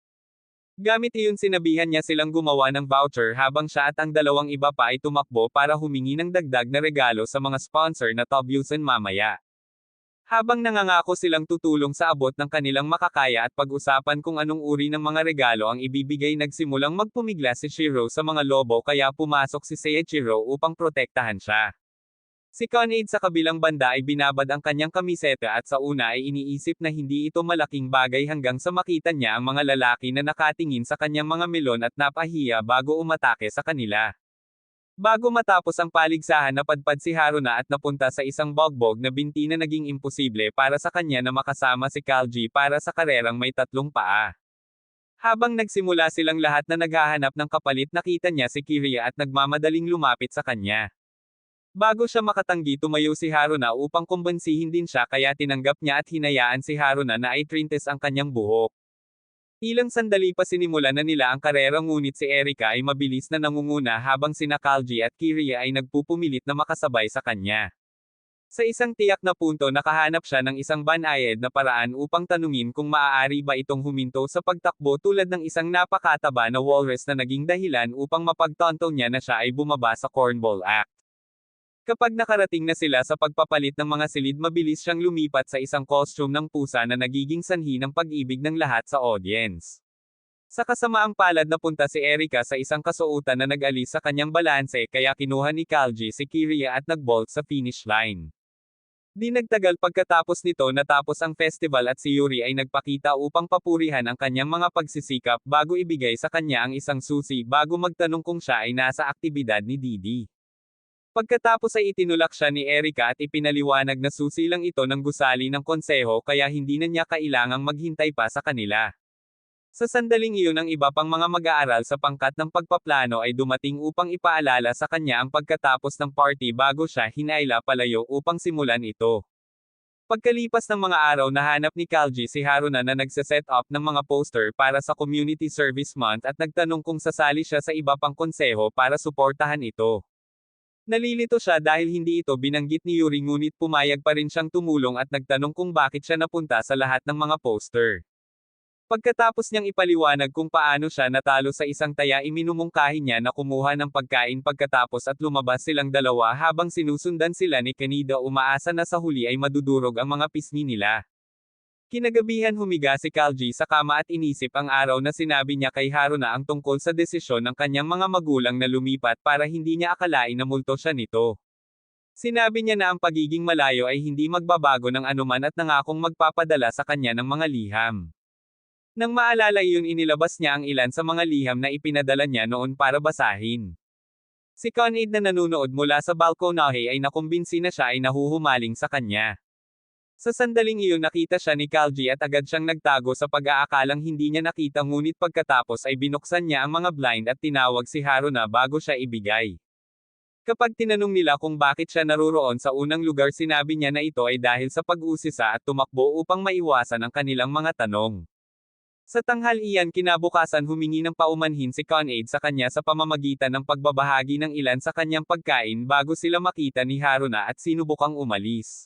Gamit iyon sinabihan niya silang gumawa ng voucher habang siya at ang dalawang iba pa ay tumakbo para humingi ng dagdag na regalo sa mga sponsor na tubusan mamaya. Habang nangangako silang tutulong sa abot ng kanilang makakaya at pag-usapan kung anong uri ng mga regalo ang ibibigay nagsimulang magpumigla si Shiro sa mga lobo kaya pumasok si Seiichiro upang protektahan siya. Si Conade sa kabilang banda ay binabad ang kanyang kamiseta at sa una ay iniisip na hindi ito malaking bagay hanggang sa makita niya ang mga lalaki na nakatingin sa kanyang mga melon at napahiya bago umatake sa kanila. Bago matapos ang paligsahan napadpad si Haruna at napunta sa isang bogbog na binti na naging imposible para sa kanya na makasama si Kalji para sa karerang may 3 paa. Habang nagsimula silang lahat na naghahanap ng kapalit nakita niya si Kiria at nagmamadaling lumapit sa kanya. Bago siya makatanggi tumayo si Haruna upang kumbansihin din siya kaya tinanggap niya at hinayaan si Haruna na i-trintes ang kanyang buhok. Ilang sandali pa sinimulan na nila ang karera ngunit si Erika ay mabilis na nangunguna habang sina Kalji at Kiria ay nagpupumilit na makasabay sa kanya. Sa isang tiyak na punto nakahanap siya ng isang banayad na paraan upang tanungin kung maaari ba itong huminto sa pagtakbo tulad ng isang napakataba na walrus na naging dahilan upang mapagtanto niya na siya ay bumaba sa cornball act. Kapag nakarating na sila sa pagpapalit ng mga silid mabilis siyang lumipat sa isang costume ng pusa na nagiging sanhi ng pag-ibig ng lahat sa audience. Sa kasamaang palad napunta si Erika sa isang kasuotan na nag-alis sa kanyang balanse kaya kinuha ni Kalji si Kiria at nag-bolt sa finish line. Di nagtagal pagkatapos nito natapos ang festival at si Yuri ay nagpakita upang papurihan ang kanyang mga pagsisikap bago ibigay sa kanya ang isang susi bago magtanong kung siya ay nasa aktibidad ni Didi. Pagkatapos ay itinulak siya ni Erika at ipinaliwanag na susi lang ito ng gusali ng konseho kaya hindi na niya kailangang maghintay pa sa kanila. Sa sandaling iyon ang iba pang mga mag-aaral sa pangkat ng pagpaplano ay dumating upang ipaalala sa kanya ang pagkatapos ng party bago siya hinaila palayo upang simulan ito. Pagkalipas ng mga araw nahanap ni Kalji si Haruna na nagse-set up ng mga poster para sa Community Service Month at nagtanong kung sasali siya sa iba pang konseho para suportahan ito. Nalilito siya dahil hindi ito binanggit ni Yuri ngunit pumayag pa rin siyang tumulong at nagtanong kung bakit siya napunta sa lahat ng mga poster. Pagkatapos niyang ipaliwanag kung paano siya natalo sa isang taya iminumungkahi niya na kumuha ng pagkain pagkatapos at lumabas silang dalawa habang sinusundan sila ni Kaneda umaasa na sa huli ay madudurog ang mga pisngi nila. Kinagabihan humiga si Kalji sa kama at inisip ang araw na sinabi niya kay Haruna ang tungkol sa desisyon ng kanyang mga magulang na lumipat para hindi niya akalain na multo siya nito. Sinabi niya na ang pagiging malayo ay hindi magbabago ng anuman at nangakong magpapadala sa kanya ng mga liham. Nang maalala iyon inilabas niya ang ilan sa mga liham na ipinadala niya noon para basahin. Si Conrad na nanunood mula sa balkonahe ay nakumbinsi na siya ay nahuhumaling sa kanya. Sa sandaling iyon nakita siya ni Kalji at agad siyang nagtago sa pag-aakalang hindi niya nakita ngunit pagkatapos ay binuksan niya ang mga blind at tinawag si Haruna bago siya ibigay. Kapag tinanong nila kung bakit siya naruroon sa unang lugar sinabi niya na ito ay dahil sa pag-usisa at tumakbo upang maiwasan ang kanilang mga tanong. Sa tanghalian kinabukasan humingi ng paumanhin si Conrad sa kanya sa pamamagitan ng pagbabahagi ng ilan sa kanyang pagkain bago sila makita ni Haruna at sinubukang umalis.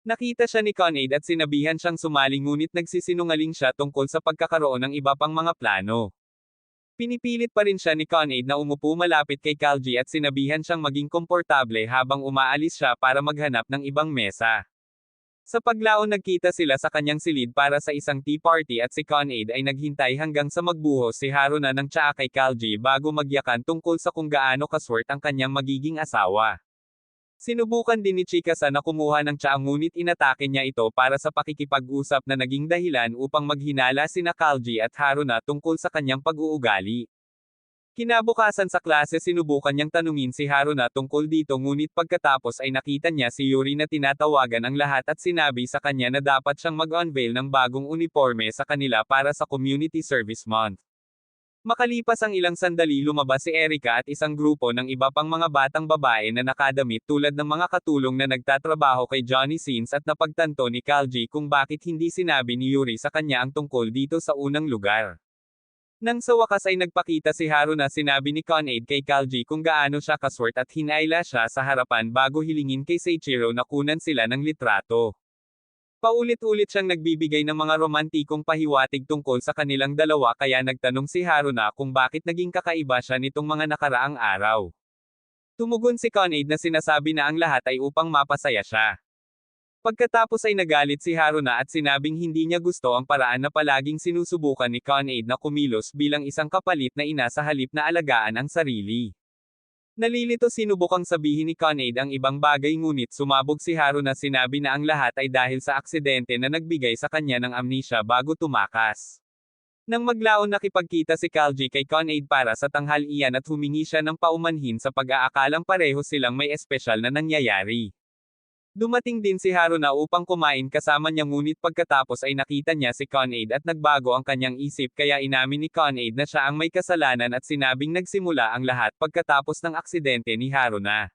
Nakita siya ni Conrad at sinabihan siyang sumali ngunit nagsisinungaling siya tungkol sa pagkakaroon ng iba pang mga plano. Pinipilit pa rin siya ni Conrad na umupo malapit kay Kalji at sinabihan siyang maging komportable habang umaalis siya para maghanap ng ibang mesa. Sa paglaon nagkita sila sa kanyang silid para sa isang tea party at si Conrad ay naghintay hanggang sa magbuhos si Haruna ng tsaa kay Kalji bago magyakan tungkol sa kung gaano kaswert ang kanyang magiging asawa. Sinubukan din ni Chikasa na kumuha ng tsaa ngunit inatake niya ito para sa pakikipag-usap na naging dahilan upang maghinala sina Kalji at Haruna tungkol sa kanyang pag-uugali. Kinabukasan sa klase sinubukan niyang tanungin si Haruna tungkol dito ngunit pagkatapos ay nakita niya si Yuri na tinatawagan ang lahat at sinabi sa kanya na dapat siyang mag-unveil ng bagong uniforme sa kanila para sa Community Service Month. Makalipas ang ilang sandali lumabas si Erika at isang grupo ng iba pang mga batang babae na nakadamit tulad ng mga katulong na nagtatrabaho kay Johnny Sins at napagtanto ni Kalji kung bakit hindi sinabi ni Yuri sa kanya ang tungkol dito sa unang lugar. Nang sa wakas ay nagpakita si Haruna sinabi ni Conrad kay Kalji kung gaano siya kaswert at hinaila siya sa harapan bago hilingin kay Seiichiro na kunan sila ng litrato. Paulit-ulit siyang nagbibigay ng mga romantikong pahiwatig tungkol sa kanilang dalawa kaya nagtanong si Haruna kung bakit naging kakaiba siya nitong mga nakaraang araw. Tumugon si Conrad na sinasabi na ang lahat ay upang mapasaya siya. Pagkatapos ay nagalit si Haruna at sinabing hindi niya gusto ang paraan na palaging sinusubukan ni Conrad na kumilos bilang isang kapalit na ina sa halip na alagaan ang sarili. Nalilito sinubukang sabihin ni Conrad ang ibang bagay ngunit sumabog si Haruna sinabi na ang lahat ay dahil sa aksidente na nagbigay sa kanya ng amnesia bago tumakas. Nang maglaon nakipagkita si Kalji kay Conrad para sa tanghalian at humingi siya ng paumanhin sa pag-aakalang pareho silang may espesyal na nangyayari. Dumating din si Haruna upang kumain kasama niya ngunit pagkatapos ay nakita niya si Conrad at nagbago ang kanyang isip kaya inamin ni Conrad na siya ang may kasalanan at sinabing nagsimula ang lahat pagkatapos ng aksidente ni Haruna.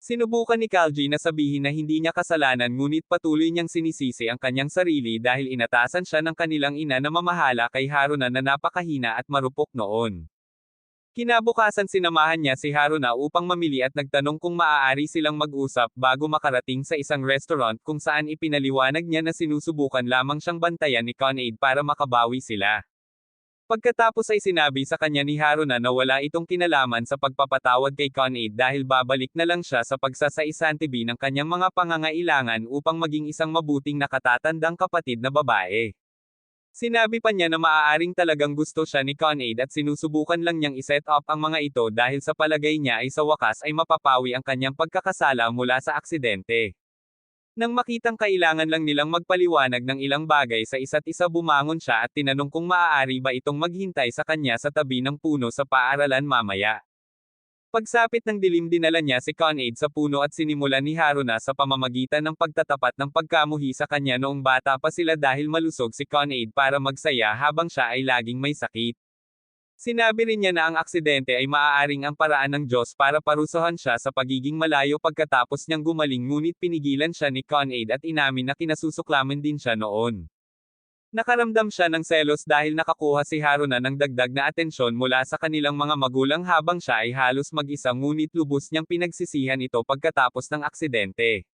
Sinubukan ni Kalji na sabihin na hindi niya kasalanan ngunit patuloy niyang sinisisi ang kanyang sarili dahil inatasan siya ng kanilang ina na mamahala kay Haruna na napakahina at marupok noon. Kinabukasan sinamahan niya si Haruna upang mamili at nagtanong kung maaari silang mag-usap bago makarating sa isang restaurant kung saan ipinaliwanag niya na sinusubukan lamang siyang bantayan ni Conrad para makabawi sila. Pagkatapos ay sinabi sa kanya ni Haruna na wala itong kinalaman sa pagpapatawad kay Conrad dahil babalik na lang siya sa pagsasaisantibi ng kanyang mga pangangailangan upang maging isang mabuting nakatatandang kapatid na babae. Sinabi pa niya na maaaring talagang gusto siya ni Conade at sinusubukan lang niyang iset up ang mga ito dahil sa palagay niya ay sa wakas ay mapapawi ang kanyang pagkakasala mula sa aksidente. Nang makitang kailangan lang nilang magpaliwanag ng ilang bagay sa isa't isa, bumangon siya at tinanong kung maaari ba itong maghintay sa kanya sa tabi ng puno sa paaralan mamaya. Pagsapit ng dilim, dinala niya si Conade sa puno at sinimulan ni Haruna sa pamamagitan ng pagtatapat ng pagkamuhi sa kanya noong bata pa sila dahil malusog si Conade para magsaya habang siya ay laging may sakit. Sinabi rin niya na ang aksidente ay maaaring ang paraan ng Diyos para parusahan siya sa pagiging malayo pagkatapos niyang gumaling, ngunit pinigilan siya ni Conade at inamin na kinasusuklaman din siya noon. Nakaramdam siya ng selos dahil nakakuha si Haruna ng dagdag na atensyon mula sa kanilang mga magulang habang siya ay halos mag-isa, ngunit lubos niyang pinagsisihan ito pagkatapos ng aksidente.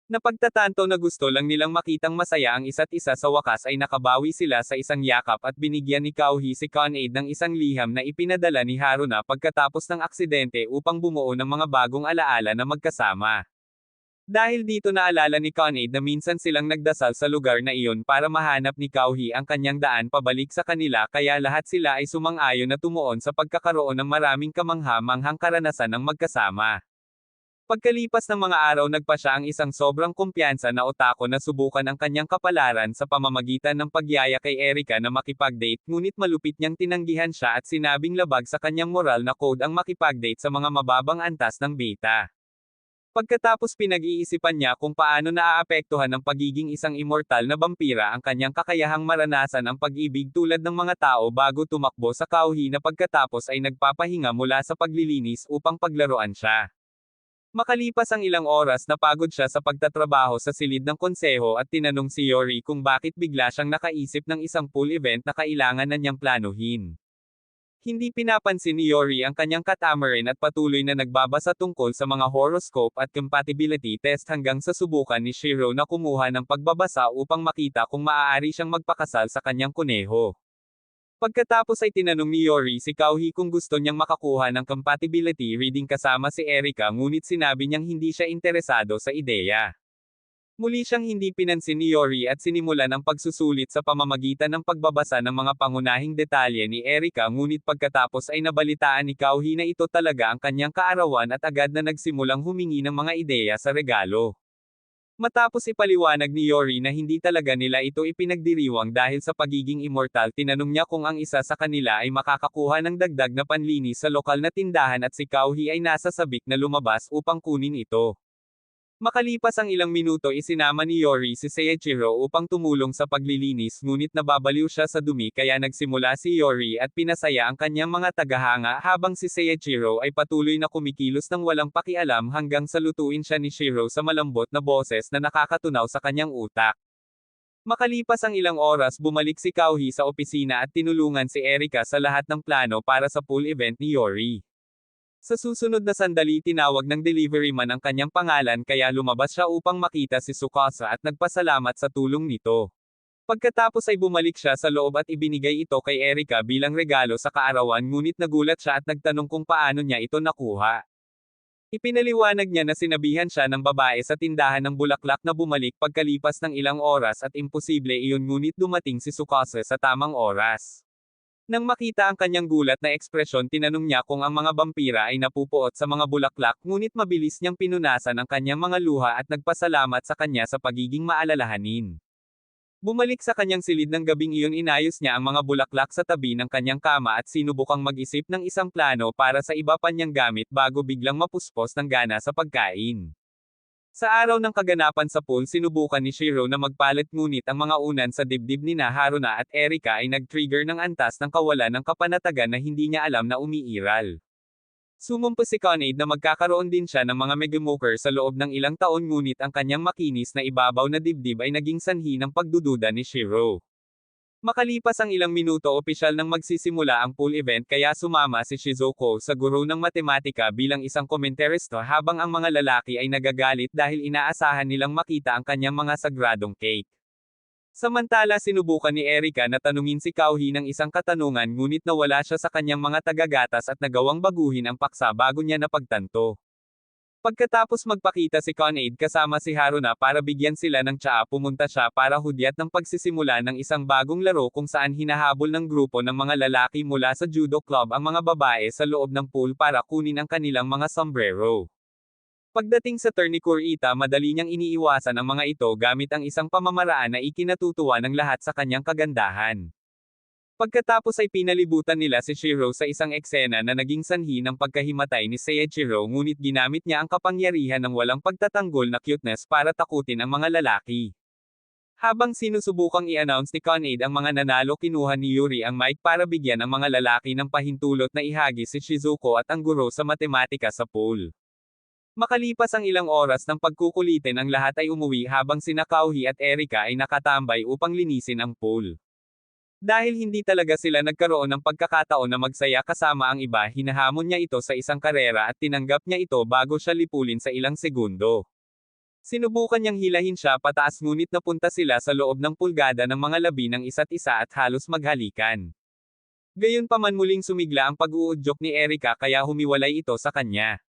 Napagtatanto na gusto lang nilang makitang masaya ang isa't isa, sa wakas ay nakabawi sila sa isang yakap at binigyan ni Kauhi si Conade ng isang liham na ipinadala ni Haruna pagkatapos ng aksidente upang bumuo ng mga bagong alaala na magkasama. Dahil dito naalala ni Conade na minsan silang nagdasal sa lugar na iyon para mahanap ni Kauhi ang kanyang daan pabalik sa kanila, kaya lahat sila ay sumang-ayon na tumuon sa pagkakaroon ng maraming kamangha-manghang karanasan ng magkasama. Pagkalipas ng mga araw, nagpa siya ang isang sobrang kumpiyansa na otako na subukan ang kanyang kapalaran sa pamamagitan ng pagyaya kay Erika na makipag-date, ngunit malupit niyang tinanggihan siya at sinabing labag sa kanyang moral na code ang makipag-date sa mga mababang antas ng beta. Pagkatapos pinag-iisipan niya kung paano naaapektuhan ng pagiging isang immortal na vampira ang kanyang kakayahang maranasan ang pag-ibig tulad ng mga tao bago tumakbo sa Kauhi na pagkatapos ay nagpapahinga mula sa paglilinis upang paglaruan siya. Makalipas ang ilang oras, napagod siya sa pagtatrabaho sa silid ng konseho at tinanong si Yori kung bakit bigla siyang nakaisip ng isang pool event na kailangan na niyang planuhin. Hindi pinapansin ni Yori ang kanyang catamaran at patuloy na nagbabasa tungkol sa mga horoscope at compatibility test hanggang sa subukan ni Shiro na kumuha ng pagbabasa upang makita kung maaari siyang magpakasal sa kanyang kuneho. Pagkatapos ay tinanong ni Yori si Kauhi kung gusto niyang makakuha ng compatibility reading kasama si Erika, ngunit sinabi niyang hindi siya interesado sa ideya. Muli siyang hindi pinansin ni Yori at sinimulan ang pagsusulit sa pamamagitan ng pagbabasa ng mga pangunahing detalye ni Erika, ngunit pagkatapos ay nabalitaan ni Kauhi na ito talaga ang kanyang kaarawan at agad na nagsimulang humingi ng mga ideya sa regalo. Matapos ipaliwanag ni Yori na hindi talaga nila ito ipinagdiriwang dahil sa pagiging immortal, tinanong niya kung ang isa sa kanila ay makakakuha ng dagdag na panlinis sa lokal na tindahan at si Kauhi ay nasa sabik na lumabas upang kunin ito. Makalipas ang ilang minuto, isinama ni Yori si Seiichiro upang tumulong sa paglilinis, ngunit nababaliw siya sa dumi kaya nagsimula si Yori at pinasaya ang kanyang mga tagahanga habang si Seiichiro ay patuloy na kumikilos ng walang pakialam hanggang sa lutuin siya ni Shiro sa malambot na boses na nakakatunaw sa kanyang utak. Makalipas ang ilang oras, bumalik si Kauhi sa opisina at tinulungan si Erika sa lahat ng plano para sa pool event ni Yori. Sa susunod na sandali, tinawag ng delivery man ang kanyang pangalan kaya lumabas siya upang makita si Tsukasa at nagpasalamat sa tulong nito. Pagkatapos ay bumalik siya sa loob at ibinigay ito kay Erika bilang regalo sa kaarawan, ngunit nagulat siya at nagtanong kung paano niya ito nakuha. Ipinaliwanag niya na sinabihan siya ng babae sa tindahan ng bulaklak na bumalik pagkalipas ng ilang oras at imposible iyon, ngunit dumating si Tsukasa sa tamang oras. Nang makita ang kanyang gulat na ekspresyon, tinanong niya kung ang mga vampira ay napupuot sa mga bulaklak, ngunit mabilis niyang pinunasan ang kanyang mga luha at nagpasalamat sa kanya sa pagiging maalalahanin. Bumalik sa kanyang silid ng gabing iyon, inayos niya ang mga bulaklak sa tabi ng kanyang kama at sinubukang mag-isip ng isang plano para sa iba pa niyang gamit bago biglang mapuspos ng gana sa pagkain. Sa araw ng kaganapan sa pool, sinubukan ni Shiro na magpalit, ngunit ang mga unan sa dibdib ni Haruna at Erika ay nag-trigger ng antas ng kawalan ng kapanatagan na hindi niya alam na umiiral. Sumumpa si Conade na magkakaroon din siya ng mga megamoker sa loob ng ilang taon, ngunit ang kanyang makinis na ibabaw na dibdib ay naging sanhi ng pagdududa ni Shiro. Makalipas ang ilang minuto, opisyal nang magsisimula ang pool event kaya sumama si Shizuko sa guro ng matematika bilang isang komentarista habang ang mga lalaki ay nagagalit dahil inaasahan nilang makita ang kanyang mga sagradong cake. Samantala, sinubukan ni Erika na tanungin si Kauhi ng isang katanungan, ngunit nawala siya sa kanyang mga tagagatas at nagawang baguhin ang paksa bago niya napagtanto. Pagkatapos magpakita si Con-aid kasama si Haruna para bigyan sila ng tsaa, pumunta siya para hudyat ng pagsisimula ng isang bagong laro kung saan hinahabol ng grupo ng mga lalaki mula sa judo club ang mga babae sa loob ng pool para kunin ang kanilang mga sombrero. Pagdating sa turn ni Kurita, madali niyang iniiwasan ang mga ito gamit ang isang pamamaraan na ikinatutuwa ng lahat sa kanyang kagandahan. Pagkatapos ay pinalibutan nila si Shiro sa isang eksena na naging sanhi ng pagkahimatay ni Seiichiro, ngunit ginamit niya ang kapangyarihan ng walang pagtatanggol na cuteness para takutin ang mga lalaki. Habang sinusubukang i-announce ni Con-aid ang mga nanalo, kinuha ni Yuri ang mic para bigyan ang mga lalaki ng pahintulot na ihagis si Shizuko at ang guro sa matematika sa pool. Makalipas ang ilang oras ng pagkukulitin, ang lahat ay umuwi habang sina Kauhi at Erika ay nakatambay upang linisin ang pool. Dahil hindi talaga sila nagkaroon ng pagkakataon na magsaya kasama ang iba, hinahamon niya ito sa isang karera at tinanggap niya ito bago siya lipulin sa ilang segundo. Sinubukan niyang hilahin siya pataas, ngunit napunta sila sa loob ng pulgada ng mga labi ng isa't isa at halos maghalikan. Gayunpaman, muling sumigla ang pag-uudyok ni Erika kaya humiwalay ito sa kanya.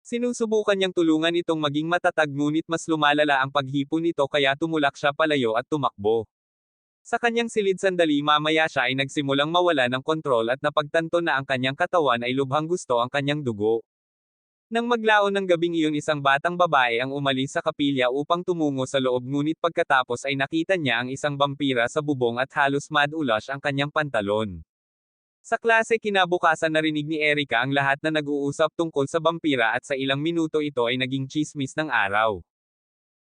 Sinusubukan niyang tulungan itong maging matatag, ngunit mas lumalala ang paghipon nito kaya tumulak siya palayo at tumakbo. Sa kanyang silid sandali mamaya, siya ay nagsimulang mawala ng kontrol at napagtanto na ang kanyang katawan ay lubhang gusto ang kanyang dugo. Nang maglaon ng gabing iyon, isang batang babae ang umalis sa kapilya upang tumungo sa loob, ngunit pagkatapos ay nakita niya ang isang vampira sa bubong at halos mad-ulash ang kanyang pantalon. Sa klase kinabukasan, narinig ni Erika ang lahat na nag-uusap tungkol sa vampira at sa ilang minuto ito ay naging tsismis ng araw.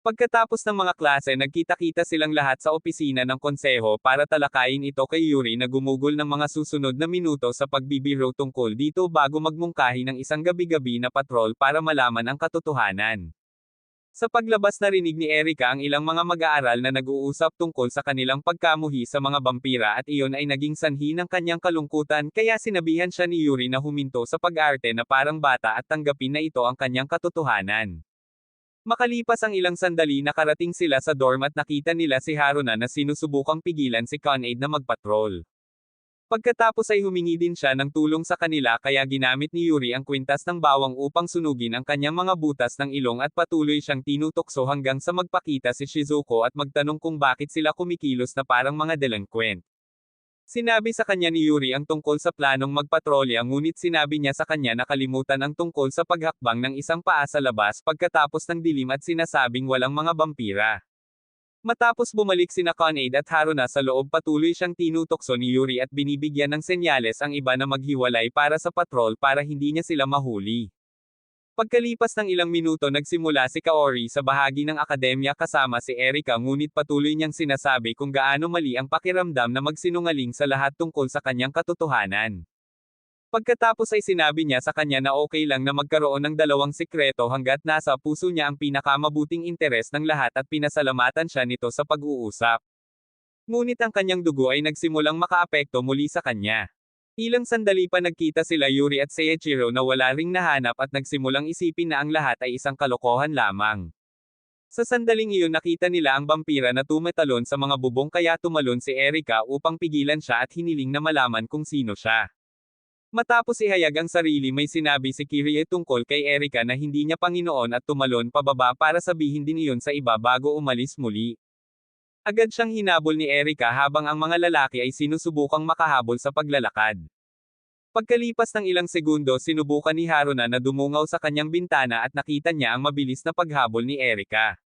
Pagkatapos ng mga klase, nagkita-kita silang lahat sa opisina ng konseho para talakayin ito kay Yuri na gumugol ng mga susunod na minuto sa pagbibiro tungkol dito bago magmungkahi ng isang gabi-gabi na patrol para malaman ang katotohanan. Sa paglabas, narinig ni Erika ang ilang mga mag-aaral na nag-uusap tungkol sa kanilang pagkamuhi sa mga vampira at iyon ay naging sanhi ng kanyang kalungkutan, kaya sinabihan siya ni Yuri na huminto sa pag-arte na parang bata at tanggapin na ito ang kanyang katotohanan. Makalipas ang ilang sandali, nakarating sila sa dorm at nakita nila si Haruna na sinusubukang pigilan si Con-aid na magpatrol. Pagkatapos ay humingi din siya ng tulong sa kanila kaya ginamit ni Yuri ang kwintas ng bawang upang sunugin ang kanyang mga butas ng ilong at patuloy siyang tinutokso hanggang sa magpakita si Shizuko at magtanong kung bakit sila kumikilos na parang mga delinquent. Sinabi sa kanya ni Yuri ang tungkol sa planong magpatrolya, ngunit sinabi niya sa kanya na kalimutan ang tungkol sa paghakbang ng isang paa sa labas pagkatapos ng dilim at sinasabing walang mga vampira. Matapos bumalik sina Con-aid at Haruna sa loob, patuloy siyang tinutokso ni Yuri at binibigyan ng senyales ang iba na maghiwalay para sa patrol para hindi niya sila mahuli. Pagkalipas ng ilang minuto, nagsimula si Kaori sa bahagi ng akademya kasama si Erika, ngunit patuloy niyang sinasabi kung gaano mali ang pakiramdam na magsinungaling sa lahat tungkol sa kanyang katotohanan. Pagkatapos ay sinabi niya sa kanya na okay lang na magkaroon ng dalawang sikreto hanggat nasa puso niya ang pinakamabuting interes ng lahat at pinasalamatan siya nito sa pag-uusap. Ngunit ang kanyang dugo ay nagsimulang makaapekto muli sa kanya. Ilang sandali pa nagkita sila Yuri at Seiichiro na wala ring nahanap at nagsimulang isipin na ang lahat ay isang kalokohan lamang. Sa sandaling iyon, nakita nila ang vampira na tumatalon sa mga bubong kaya tumalon si Erika upang pigilan siya at hiniling na malaman kung sino siya. Matapos ihayag ang sarili, may sinabi si Kirie tungkol kay Erika na hindi niya Panginoon at tumalon pababa para sabihin din iyon sa iba bago umalis muli. Agad siyang hinabol ni Erika habang ang mga lalaki ay sinusubukang makahabol sa paglalakad. Pagkalipas ng ilang segundo, sinubukan ni Haruna na dumungaw sa kanyang bintana at nakita niya ang mabilis na paghabol ni Erika.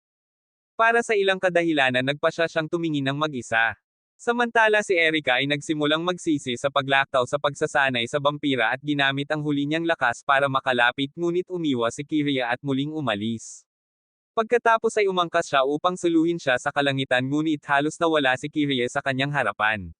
Para sa ilang kadahilanan, nagpasya siyang tumingin ng mag-isa. Samantala si Erika ay nagsimulang magsisi sa paglaktaw sa pagsasanay sa vampira at ginamit ang huli niyang lakas para makalapit, ngunit umiwas si Kiria at muling umalis. Pagkatapos ay umangkas siya upang suluhin siya sa kalangitan, ngunit halos nawala si Kirie sa kanyang harapan.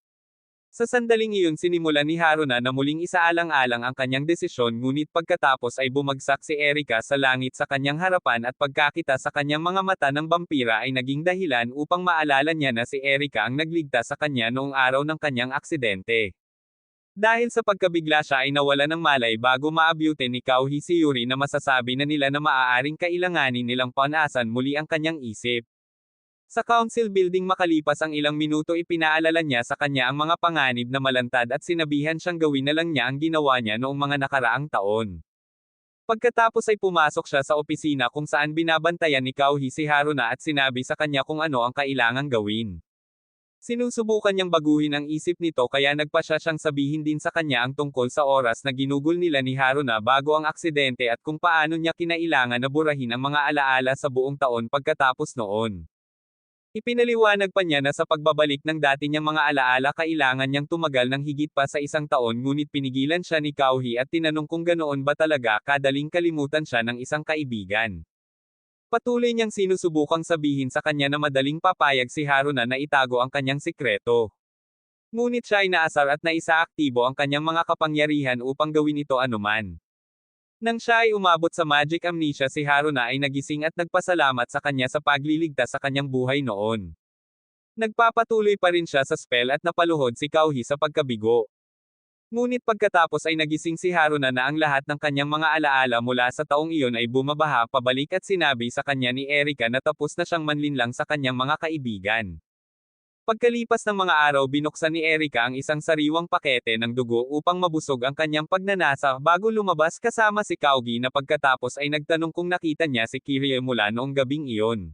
Sa sandaling iyon, sinimulan ni Haruna na muling isaalang-alang ang kanyang desisyon, ngunit pagkatapos ay bumagsak si Erika sa langit sa kanyang harapan at pagkakita sa kanyang mga mata ng vampira ay naging dahilan upang maalala niya na si Erika ang nagligtas sa kanya noong araw ng kanyang aksidente. Dahil sa pagkabigla, siya ay nawala ng malay bago maabutin ni Kauhi si Yuri na masasabi na nila na maaaring kailanganin nilang panasan muli ang kanyang isip. Sa council building, makalipas ang ilang minuto, ipinaalala niya sa kanya ang mga panganib na malantad at sinabihan siyang gawin na lang niya ang ginawa niya noong mga nakaraang taon. Pagkatapos ay pumasok siya sa opisina kung saan binabantayan ni Kauhi si Haruna at sinabi sa kanya kung ano ang kailangang gawin. Sinusubukan niyang baguhin ang isip nito kaya nagpasya siyang sabihin din sa kanya ang tungkol sa oras na ginugol nila ni Haruna bago ang aksidente at kung paano niya kinailangan na burahin ang mga alaala sa buong taon pagkatapos noon. Ipinaliwanag pa niya na sa pagbabalik ng dati niyang mga alaala kailangan niyang tumagal ng higit pa sa isang taon ngunit pinigilan siya ni Kauhi at tinanong kung ganoon ba talaga kadaling kalimutan siya ng isang kaibigan. Patuloy niyang sinusubukang sabihin sa kanya na madaling papayag si Haruna na itago ang kanyang sikreto. Ngunit siya ay naasar at naisaaktibo ang kanyang mga kapangyarihan upang gawin ito anuman. Nang siya ay umabot sa magic amnesia si Haruna ay nagising at nagpasalamat sa kanya sa pagliligtas sa kanyang buhay noon. Nagpapatuloy pa rin siya sa spell at napaluhod si Kauhi sa pagkabigo. Ngunit pagkatapos ay nagising si Haruna na ang lahat ng kanyang mga alaala mula sa taong iyon ay bumabaha pabalik at sinabi sa kanya ni Erika na tapos na siyang manlinlang sa kanyang mga kaibigan. Pagkalipas ng mga araw binuksan ni Erika ang isang sariwang pakete ng dugo upang mabusog ang kanyang pagnanasa bago lumabas kasama si Kaugi na pagkatapos ay nagtanong kung nakita niya si Kirie mula noong gabing iyon.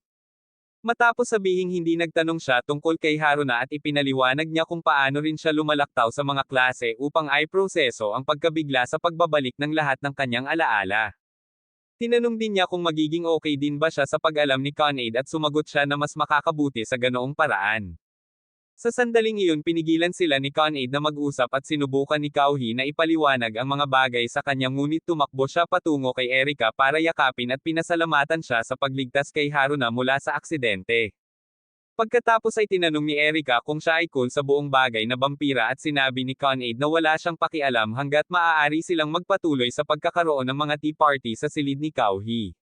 Matapos sabihing hindi nagtanong siya tungkol kay Haruna at ipinaliwanag niya kung paano rin siya lumalaktaw sa mga klase upang ay proseso ang pagkabigla sa pagbabalik ng lahat ng kanyang alaala. Tinanong din niya kung magiging okay din ba siya sa pag-alam ni Con-Aid at sumagot siya na mas makakabuti sa ganoong paraan. Sa sandaling iyon pinigilan sila ni Con-Aid na mag-usap at sinubukan ni Kauhi na ipaliwanag ang mga bagay sa kanya ngunit tumakbo siya patungo kay Erika para yakapin at pinasalamatan siya sa pagligtas kay Haruna mula sa aksidente. Pagkatapos ay tinanong ni Erika kung siya ay cool sa buong bagay na vampira at sinabi ni Con-Aid na wala siyang pakialam hanggat maaari silang magpatuloy sa pagkakaroon ng mga tea party sa silid ni Kauhi.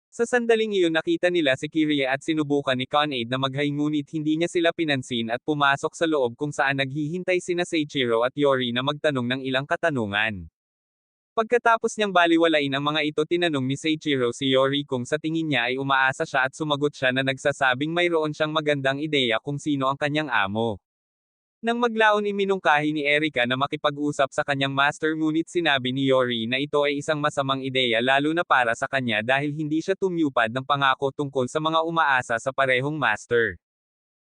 Sa sandaling iyon nakita nila si Kirie at sinubukan ni Con-Aid na maghay ngunit hindi niya sila pinansin at pumasok sa loob kung saan naghihintay sina Seiichiro at Yori na magtanong ng ilang katanungan. Pagkatapos niyang baliwalain ang mga ito tinanong ni Seiichiro si Yori kung sa tingin niya ay umaasa siya at sumagot siya na nagsasabing mayroon siyang magandang ideya kung sino ang kanyang amo. Nang maglaon iminungkahi ni Erika na makipag-usap sa kanyang master ngunit sinabi ni Yori na ito ay isang masamang ideya lalo na para sa kanya dahil hindi siya tumupad ng pangako tungkol sa mga umaasa sa parehong master.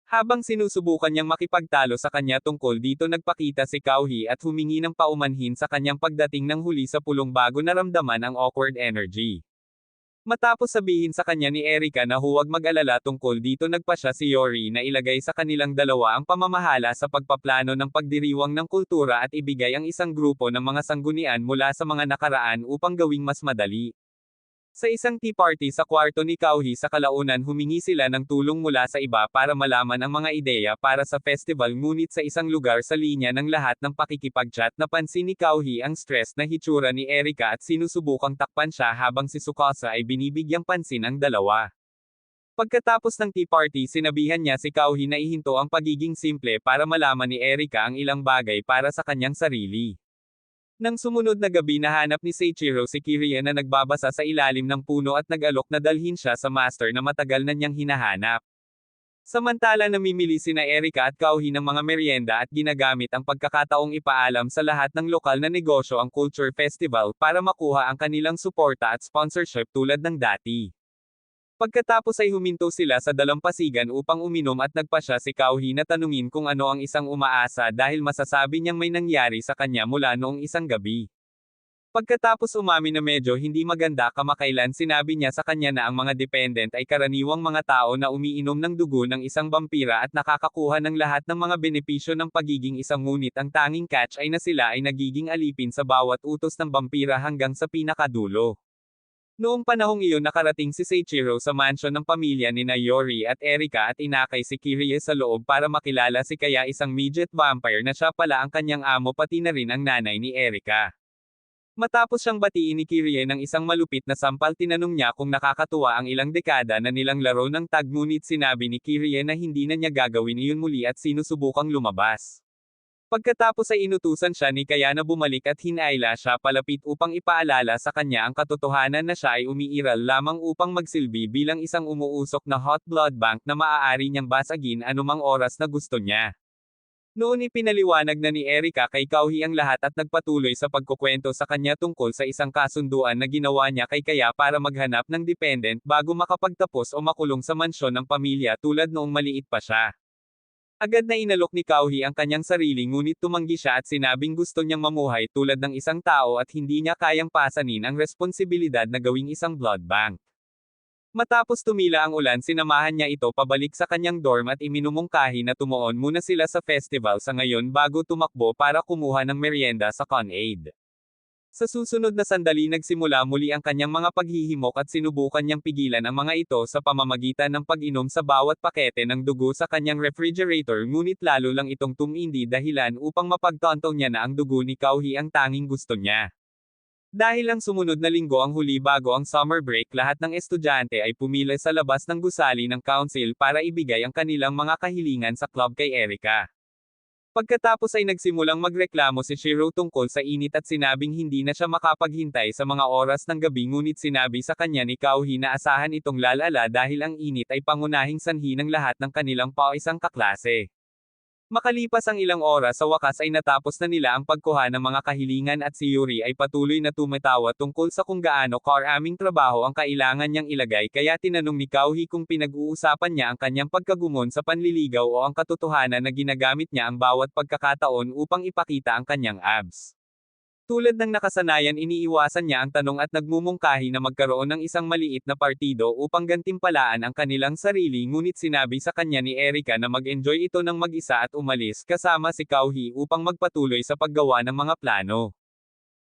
Habang sinusubukan niyang makipagtalo sa kanya tungkol dito nagpakita si Kauhi at humingi ng paumanhin sa kanyang pagdating ng huli sa pulong bago naramdaman ang awkward energy. Matapos sabihin sa kanya ni Erika na huwag mag-alala tungkol dito nagpasya si Yori na ilagay sa kanilang dalawa ang pamamahala sa pagpaplano ng pagdiriwang ng kultura at ibigay ang isang grupo ng mga sanggunian mula sa mga nakaraan upang gawing mas madali. Sa isang tea party sa kwarto ni Kauhi sa kalaunan humingi sila ng tulong mula sa iba para malaman ang mga ideya para sa festival ngunit sa isang lugar sa linya ng lahat ng pakikipag-chat napansin ni Kauhi ang stress na hitsura ni Erika at sinusubukang takpan siya habang si Tsukasa ay binibigyang pansin ang dalawa. Pagkatapos ng tea party sinabihan niya si Kauhi na ihinto ang pagiging simple para malaman ni Erika ang ilang bagay para sa kanyang sarili. Nang sumunod na gabi nahanap ni Seiichiro si Kirie na nagbabasa sa ilalim ng puno at nag-alok na dalhin siya sa master na matagal na niyang hinahanap. Samantala namimili sina Erika at Kauhi ng mga merienda at ginagamit ang pagkakataong ipaalam sa lahat ng lokal na negosyo ang Culture Festival para makuha ang kanilang suporta at sponsorship tulad ng dati. Pagkatapos ay huminto sila sa dalampasigan upang uminom at nagpasya si Kauhi na tanungin kung ano ang isang umaasa dahil masasabi niyang may nangyari sa kanya mula noong isang gabi. Pagkatapos umamin na medyo hindi maganda kamakailan sinabi niya sa kanya na ang mga dependent ay karaniwang mga tao na umiinom ng dugo ng isang vampira at nakakakuha ng lahat ng mga benepisyo ng pagiging isang ngunit ang tanging catch ay na sila ay nagiging alipin sa bawat utos ng vampira hanggang sa pinakadulo. Noong panahong iyon nakarating si Seiichiro sa mansion ng pamilya ni Yori at Erika at inakay si Kirie sa loob para makilala si Kaya isang midget vampire na siya pala ang kanyang amo pati na rin ang nanay ni Erika. Matapos siyang batiin ni Kirie ng isang malupit na sampal tinanong niya kung nakakatuwa ang ilang dekada na nilang laro ng tag ngunit sinabi ni Kirie na hindi na niya gagawin iyon muli at sinusubukang lumabas. Pagkatapos ay inutusan siya ni Kaya na bumalik at hinayla siya palapit upang ipaalala sa kanya ang katotohanan na siya ay umiiral lamang upang magsilbi bilang isang umuusok na hot blood bank na maaari niyang basagin anumang oras na gusto niya. Noon ipinaliwanag na ni Erika kay Kauhi ang lahat at nagpatuloy sa pagkukwento sa kanya tungkol sa isang kasunduan na ginawa niya kay Kaya para maghanap ng dependent bago makapagtapos o makulong sa mansyon ng pamilya tulad noong maliit pa siya. Agad na inalok ni Kauhi ang kanyang sarili ngunit tumanggi siya at sinabing gusto niyang mamuhay tulad ng isang tao at hindi niya kayang pasanin ang responsibilidad na gawing isang blood bank. Matapos tumila ang ulan sinamahan niya ito pabalik sa kanyang dorm at iminumungkahi na tumuon muna sila sa festival sa ngayon bago tumakbo para kumuha ng merienda sa Con-Aid. Sa susunod na sandali nagsimula muli ang kanyang mga paghihimok at sinubukan niyang pigilan ang mga ito sa pamamagitan ng pag-inom sa bawat pakete ng dugo sa kanyang refrigerator ngunit lalo lang itong tumindi dahilan upang mapagtanto niya na ang dugo ni Kauhi ang tanging gusto niya. Dahil ang sumunod na linggo ang huli bago ang summer break lahat ng estudyante ay pumila sa labas ng gusali ng council para ibigay ang kanilang mga kahilingan sa club kay Erika. Pagkatapos ay nagsimulang magreklamo si Shiro tungkol sa init at sinabing hindi na siya makapaghintay sa mga oras ng gabi ngunit sinabi sa kanya ni Kauhi na asahan itong lalala dahil ang init ay pangunahing sanhi ng lahat ng kanilang paisang kaklase. Makalipas ang ilang oras sa wakas ay natapos na nila ang pagkuha ng mga kahilingan at si Yuri ay patuloy na tumatawa tungkol sa kung gaano karaming trabaho ang kailangan niyang ilagay kaya tinanong ni Kauhi kung pinag-uusapan niya ang kanyang pagkagumon sa panliligaw o ang katotohanan na ginagamit niya ang bawat pagkakataon upang ipakita ang kanyang abs. Tulad ng nakasanayan iniiwasan niya ang tanong at nagmumungkahi na magkaroon ng isang maliit na partido upang gantimpalaan ang kanilang sarili ngunit sinabi sa kanya ni Erika na mag-enjoy ito ng mag-isa at umalis kasama si Kauhi upang magpatuloy sa paggawa ng mga plano.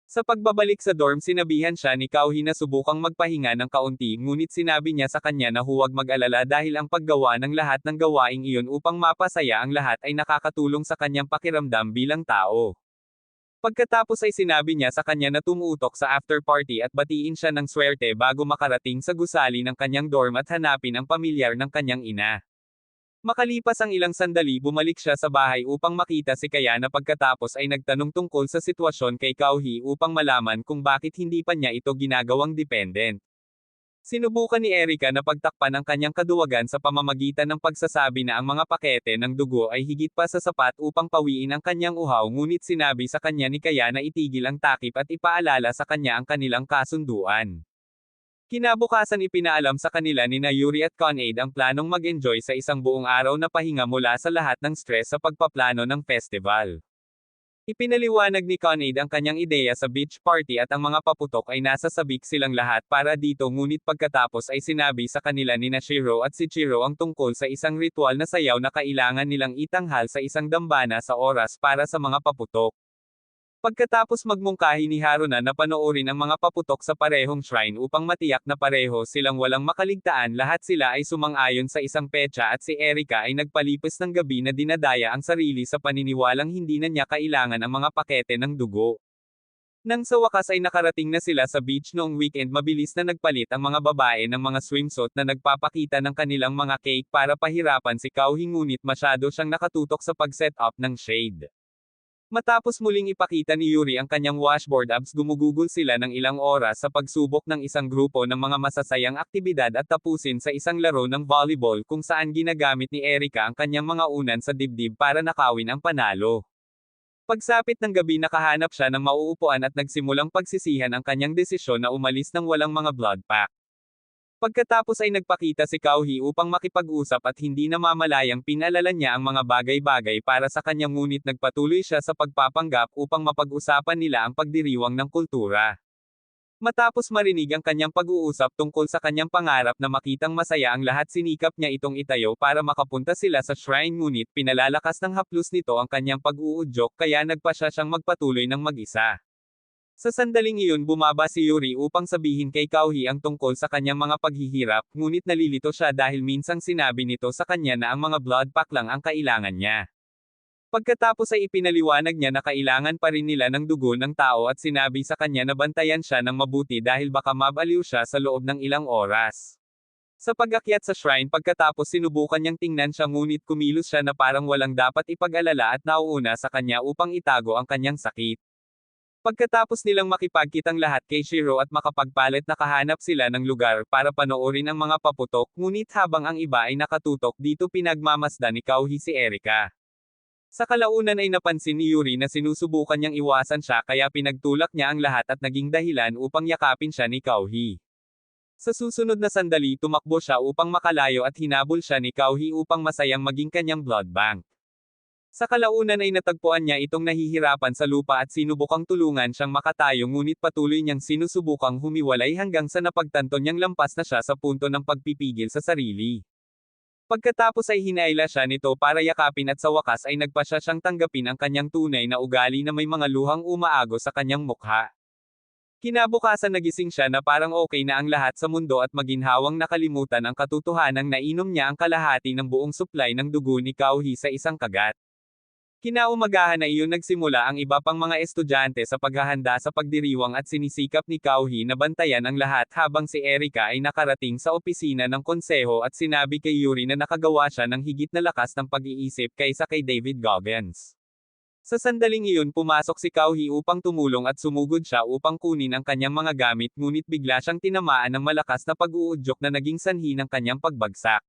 Sa pagbabalik sa dorm sinabihan siya ni Kauhi na subukang magpahinga ng kaunti ngunit sinabi niya sa kanya na huwag mag-alala dahil ang paggawa ng lahat ng gawaing iyon upang mapasaya ang lahat ay nakakatulong sa kanyang pakiramdam bilang tao. Pagkatapos ay sinabi niya sa kanya na tumutok sa after party at batiin siya ng swerte bago makarating sa gusali ng kanyang dorm at hanapin ang pamilyar ng kanyang ina. Makalipas ang ilang sandali bumalik siya sa bahay upang makita si Kaya na pagkatapos ay nagtanong tungkol sa sitwasyon kay Kauhi upang malaman kung bakit hindi pa niya ito ginagawang dependent. Sinubukan ni Erika na pagtakpan ang kanyang kaduwagan sa pamamagitan ng pagsasabi na ang mga pakete ng dugo ay higit pa sa sapat upang pawiin ang kanyang uhaw ngunit sinabi sa kanya ni Kaya na itigil ang takip at ipaalala sa kanya ang kanilang kasunduan. Kinabukasan ipinaalam sa kanila ni Yuri at Con-Aid ang planong mag-enjoy sa isang buong araw na pahinga mula sa lahat ng stress sa pagpaplano ng festival. Ipinaliwanag ni Con-Aid ang kanyang ideya sa beach party at ang mga paputok ay nasa sabik silang lahat para dito ngunit pagkatapos ay sinabi sa kanila ni Shiro at si Chiro ang tungkol sa isang ritual na sayaw na kailangan nilang itanghal sa isang dambana sa oras para sa mga paputok. Pagkatapos magmungkahi ni Haruna na panoorin ang mga paputok sa parehong shrine upang matiyak na pareho silang walang makaligtaan lahat sila ay sumang-ayon sa isang petsa at si Erika ay nagpalipos ng gabi na dinadaya ang sarili sa paniniwalang hindi na niya kailangan ang mga pakete ng dugo. Nang sa wakas ay nakarating na sila sa beach noong weekend mabilis na nagpalit ang mga babae ng mga swimsuit na nagpapakita ng kanilang mga cake para pahirapan si Kauhi ngunit masyado siyang nakatutok sa pag-set up ng shade. Matapos muling ipakita ni Yuri ang kanyang washboard abs gumugugol sila ng ilang oras sa pagsubok ng isang grupo ng mga masasayang aktibidad at tapusin sa isang laro ng volleyball kung saan ginagamit ni Erika ang kanyang mga unan sa dibdib para nakawin ang panalo. Pagsapit ng gabi nakahanap siya ng mauupuan at nagsimulang pagsisihan ang kanyang desisyon na umalis ng walang mga blood pack. Pagkatapos ay nagpakita si Kauhi upang makipag-usap at hindi namamalayang pinalala niya ang mga bagay-bagay para sa kanya ngunit nagpatuloy siya sa pagpapanggap upang mapag-usapan nila ang pagdiriwang ng kultura. Matapos marinig ang kanyang pag-uusap tungkol sa kanyang pangarap na makitang masaya ang lahat sinikap niya itong itayo para makapunta sila sa shrine ngunit pinalalakas ng haplos nito ang kanyang pag-uudyok kaya nagpa siya siyang magpatuloy ng mag-isa. Sa sandaling iyon bumaba si Yuri upang sabihin kay Kauhi ang tungkol sa kanyang mga paghihirap, ngunit nalilito siya dahil minsang sinabi nito sa kanya na ang mga blood pack lang ang kailangan niya. Pagkatapos ay ipinaliwanag niya na kailangan pa rin nila ng dugo ng tao at sinabi sa kanya na bantayan siya ng mabuti dahil baka mabaliw siya sa loob ng ilang oras. Sa pag-akyat sa shrine pagkatapos sinubukan niyang tingnan siya ngunit kumilos siya na parang walang dapat ipag-alala at nauuna sa kanya upang itago ang kanyang sakit. Pagkatapos nilang makipagkitang lahat kay Shiro at makapagpalit nakahanap sila ng lugar para panoorin ang mga paputok ngunit habang ang iba ay nakatutok dito pinagmamasdan ni Kauhi si Erika. Sa kalaunan ay napansin ni Yuri na sinusubukan niyang iwasan siya kaya pinagtulak niya ang lahat at naging dahilan upang yakapin siya ni Kauhi. Sa susunod na sandali tumakbo siya upang makalayo at hinabol siya ni Kauhi upang masayang maging kanyang blood bank. Sa kalaunan ay natagpuan niya itong nahihirapan sa lupa at sinubukang tulungan siyang makatayo ngunit patuloy niyang sinusubukang humiwalay hanggang sa napagtanto niyang lampas na siya sa punto ng pagpipigil sa sarili. Pagkatapos ay hinaila siya nito para yakapin at sa wakas ay nagpasya siyang tanggapin ang kanyang tunay na ugali na may mga luhang umaago sa kanyang mukha. Kinabukasan nagising siya na parang okay na ang lahat sa mundo at maginhawang nakalimutan ang katotohanang nainom niya ang kalahati ng buong supply ng dugo ni Kauhi sa isang kagat. Kinaumagahan na iyon nagsimula ang iba pang mga estudyante sa paghahanda sa pagdiriwang at sinisikap ni Kauhi na bantayan ang lahat habang si Erika ay nakarating sa opisina ng konseho at sinabi kay Yuri na nakagawa siya ng higit na lakas ng pag-iisip kaysa kay David Goggins. Sa sandaling iyon pumasok si Kauhi upang tumulong at sumugod siya upang kunin ang kanyang mga gamit ngunit bigla siyang tinamaan ng malakas na pag-uudyok na naging sanhi ng kanyang pagbagsak.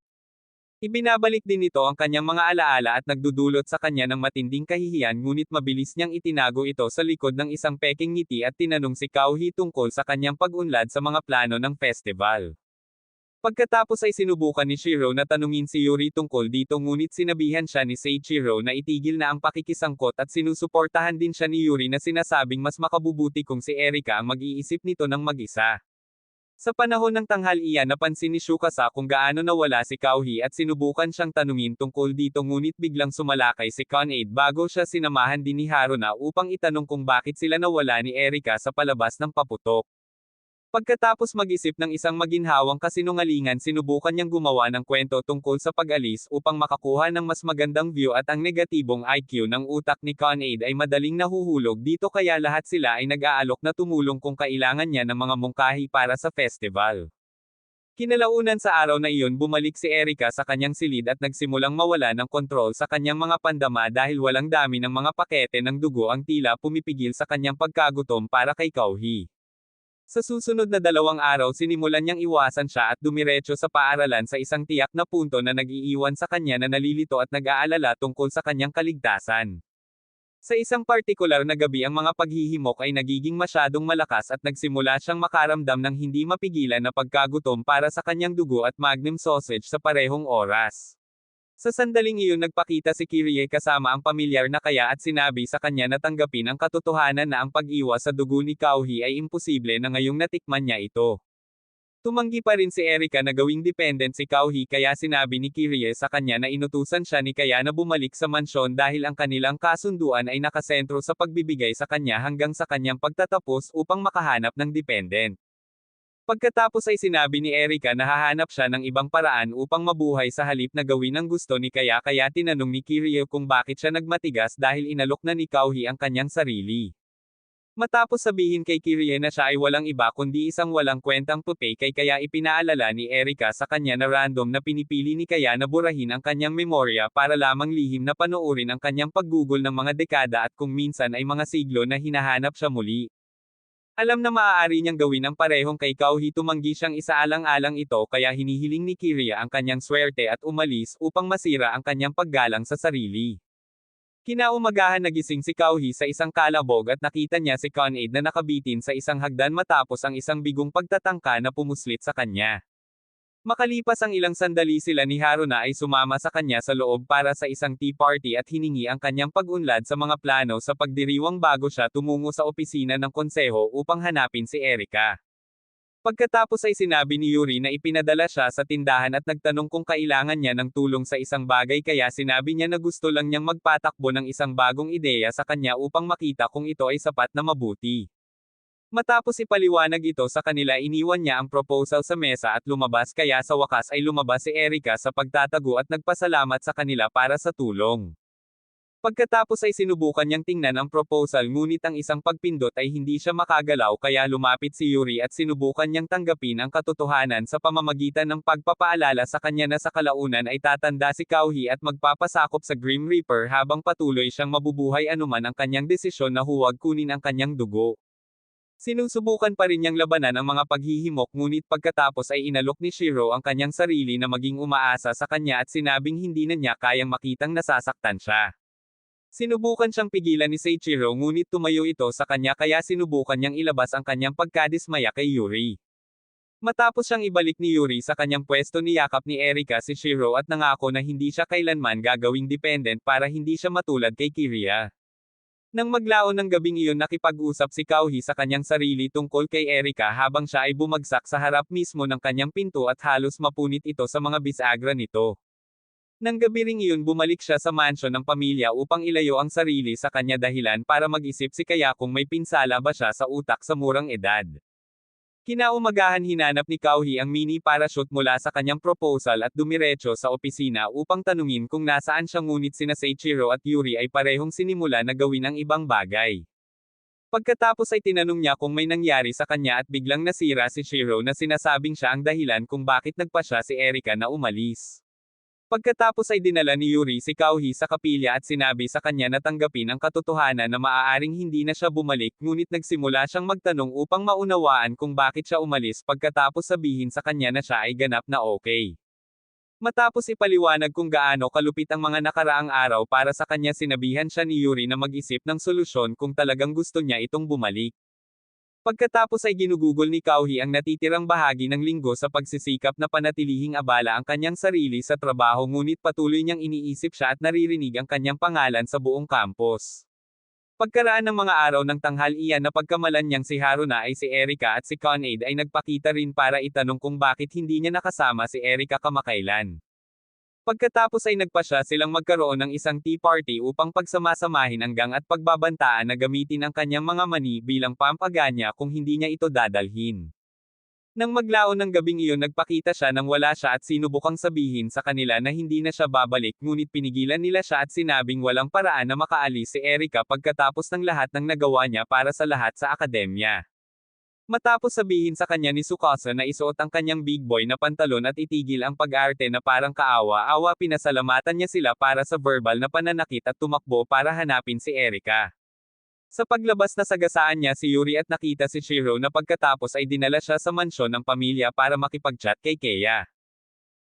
Ibinabalik din nito ang kanyang mga alaala at nagdudulot sa kanya ng matinding kahihiyan ngunit mabilis niyang itinago ito sa likod ng isang peking ngiti at tinanong si Kauhi tungkol sa kanyang pag-unlad sa mga plano ng festival. Pagkatapos ay sinubukan ni Shiro na tanungin si Yuri tungkol dito ngunit sinabihan siya ni Seiichiro na itigil na ang pakikisangkot at sinusuportahan din siya ni Yuri na sinasabing mas makabubuti kung si Erika ang mag-iisip nito ng mag-isa. Sa panahon ng tanghalian napansin ni Tsukasa kung gaano nawala si Kauhi at sinubukan siyang tanungin tungkol dito ngunit biglang sumalakay si Con-Aid bago siya sinamahan din ni Haruna upang itanong kung bakit sila nawala ni Erika sa palabas ng paputok. Pagkatapos mag-isip ng isang maginhawang kasinungalingan sinubukan niyang gumawa ng kwento tungkol sa pag-alis upang makakuha ng mas magandang view at ang negatibong IQ ng utak ni Con-Aid ay madaling nahuhulog dito kaya lahat sila ay nag-aalok na tumulong kung kailangan niya ng mga mungkahi para sa festival. Kinalaunan sa araw na iyon bumalik si Erika sa kanyang silid at nagsimulang mawala ng kontrol sa kanyang mga pandama dahil walang dami ng mga pakete ng dugo ang tila pumipigil sa kanyang pagkagutom para kay Kauhi. Sa susunod na 2 araw sinimulan niyang iwasan siya at dumiretso sa paaralan sa isang tiyak na punto na nag-iiwan sa kanya na nalilito at nag-aalala tungkol sa kanyang kaligtasan. Sa isang partikular na gabi ang mga paghihimok ay nagiging masyadong malakas at nagsimula siyang makaramdam ng hindi mapigilan na pagkagutom para sa kanyang dugo at magnum sausage sa parehong oras. Sa sandaling iyon nagpakita si Kirie kasama ang pamilyar na kaya at sinabi sa kanya na tanggapin ang katotohanan na ang pag-iwas sa dugo ni Kauhi ay imposible na ngayong natikman niya ito. Tumanggi pa rin si Erika na gawing dependent si Kauhi kaya sinabi ni Kirie sa kanya na inutusan siya ni Kaya na bumalik sa mansyon dahil ang kanilang kasunduan ay nakasentro sa pagbibigay sa kanya hanggang sa kanyang pagtatapos upang makahanap ng dependent. Pagkatapos ay sinabi ni Erika na hahanap siya ng ibang paraan upang mabuhay sa halip na gawin ang gusto ni Kaya kaya tinanong ni Kirie kung bakit siya nagmatigas dahil inalok na ni Kauhi ang kanyang sarili. Matapos sabihin kay Kirie na siya ay walang iba kundi isang walang kwentang pupe kaya ipinaalala ni Erika sa kanya na random na pinipili ni Kaya na burahin ang kanyang memorya para lamang lihim na panoorin ang kanyang paggugol ng mga dekada at kung minsan ay mga siglo na hinahanap siya muli. Alam na maaari niyang gawin ang parehong kay Kauhi tumanggi siyang isaalang-alang ito kaya hinihiling ni Kirie ang kanyang swerte at umalis upang masira ang kanyang paggalang sa sarili. Kinaumagahan nagising si Kauhi sa isang kalabog at nakita niya si Con-Aid na nakabitin sa isang hagdan matapos ang isang bigong pagtatangka na pumuslit sa kanya. Makalipas ang ilang sandali sila ni Haruna ay sumama sa kanya sa loob para sa isang tea party at hiningi ang kanyang pag-unlad sa mga plano sa pagdiriwang bago siya tumungo sa opisina ng konseho upang hanapin si Erika. Pagkatapos ay sinabi ni Yuri na ipinadala siya sa tindahan at nagtanong kung kailangan niya ng tulong sa isang bagay kaya sinabi niya na gusto lang niyang magpatakbo ng isang bagong ideya sa kanya upang makita kung ito ay sapat na mabuti. Matapos ipaliwanag ito sa kanila iniwan niya ang proposal sa mesa at lumabas kaya sa wakas ay lumabas si Erika sa pagtatago at nagpasalamat sa kanila para sa tulong. Pagkatapos ay sinubukan niyang tingnan ang proposal ngunit ang isang pagpindot ay hindi siya makagalaw kaya lumapit si Yuri at sinubukan niyang tanggapin ang katotohanan sa pamamagitan ng pagpapaalala sa kanya na sa kalaunan ay tatanda si Kauhi at magpapasakop sa Grim Reaper habang patuloy siyang mabubuhay anuman ang kanyang desisyon na huwag kunin ang kanyang dugo. Sinusubukan pa rin niyang labanan ang mga paghihimok ngunit pagkatapos ay inalok ni Shiro ang kanyang sarili na maging umaasa sa kanya at sinabing hindi na niya kayang makitang nasasaktan siya. Sinubukan siyang pigilan ni Seiichiro ngunit tumayo ito sa kanya kaya sinubukan niyang ilabas ang kanyang pagkadismaya kay Yuri. Matapos siyang ibalik ni Yuri sa kanyang pwesto niyakap ni Erika si Shiro at nangako na hindi siya kailanman gagawing dependent para hindi siya matulad kay Kiriya. Nang maglaon ng gabing iyon nakipag-usap si Kauhi sa kanyang sarili tungkol kay Erika habang siya ay bumagsak sa harap mismo ng kanyang pinto at halos mapunit ito sa mga bisagra nito. Nang gabi ring iyon bumalik siya sa mansyon ng pamilya upang ilayo ang sarili sa kanya dahilan para mag-isip si Kaya kung may pinsala ba siya sa utak sa murang edad. Kinaumagahan hinanap ni Kauhi ang mini parachute mula sa kanyang proposal at dumiretso sa opisina upang tanungin kung nasaan siya ngunit sina Seiichiro at Yuri ay parehong sinimula na gawin ang ibang bagay. Pagkatapos ay tinanong niya kung may nangyari sa kanya at biglang nasira si Shiro na sinasabing siya ang dahilan kung bakit nagpa siya si Erika na umalis. Pagkatapos ay dinala ni Yuri si Kauhi sa kapilya at sinabi sa kanya na tanggapin ang katotohanan na maaaring hindi na siya bumalik ngunit nagsimula siyang magtanong upang maunawaan kung bakit siya umalis pagkatapos sabihin sa kanya na siya ay ganap na okay. Matapos ipaliwanag kung gaano kalupit ang mga nakaraang araw para sa kanya sinabihan siya ni Yuri na mag-isip ng solusyon kung talagang gusto niya itong bumalik. Pagkatapos ay ginugugol ni Kauhi ang natitirang bahagi ng linggo sa pagsisikap na panatilihing abala ang kanyang sarili sa trabaho ngunit patuloy niyang iniisip siya at naririnig ang kanyang pangalan sa buong campus. Pagkaraan ng mga araw ng tanghalian na pagkamalan niyang si Haruna ay si Erika at si Conade ay nagpakita rin para itanong kung bakit hindi niya nakasama si Erika kamakailan. Pagkatapos ay nagpa siya silang magkaroon ng isang tea party upang pagsamasamahin ang gang at pagbabantaan na gamitin ang kanyang mga mani bilang pampaganya kung hindi niya ito dadalhin. Nang maglaon ng gabing iyon nagpakita siya nang wala siya at sinubukang sabihin sa kanila na hindi na siya babalik ngunit pinigilan nila siya at sinabing walang paraan na makaalis si Erika pagkatapos ng lahat ng nagawa niya para sa lahat sa akademya. Matapos sabihin sa kanya ni Tsukasa na isuot ang kanyang big boy na pantalon at itigil ang pag-arte na parang kaawa-awa pinasalamatan niya sila para sa verbal na pananakit at tumakbo para hanapin si Erika. Sa paglabas na sagasaan niya si Yuri at nakita si Shiro na pagkatapos ay dinala siya sa mansyon ng pamilya para makipag-chat kay Kea.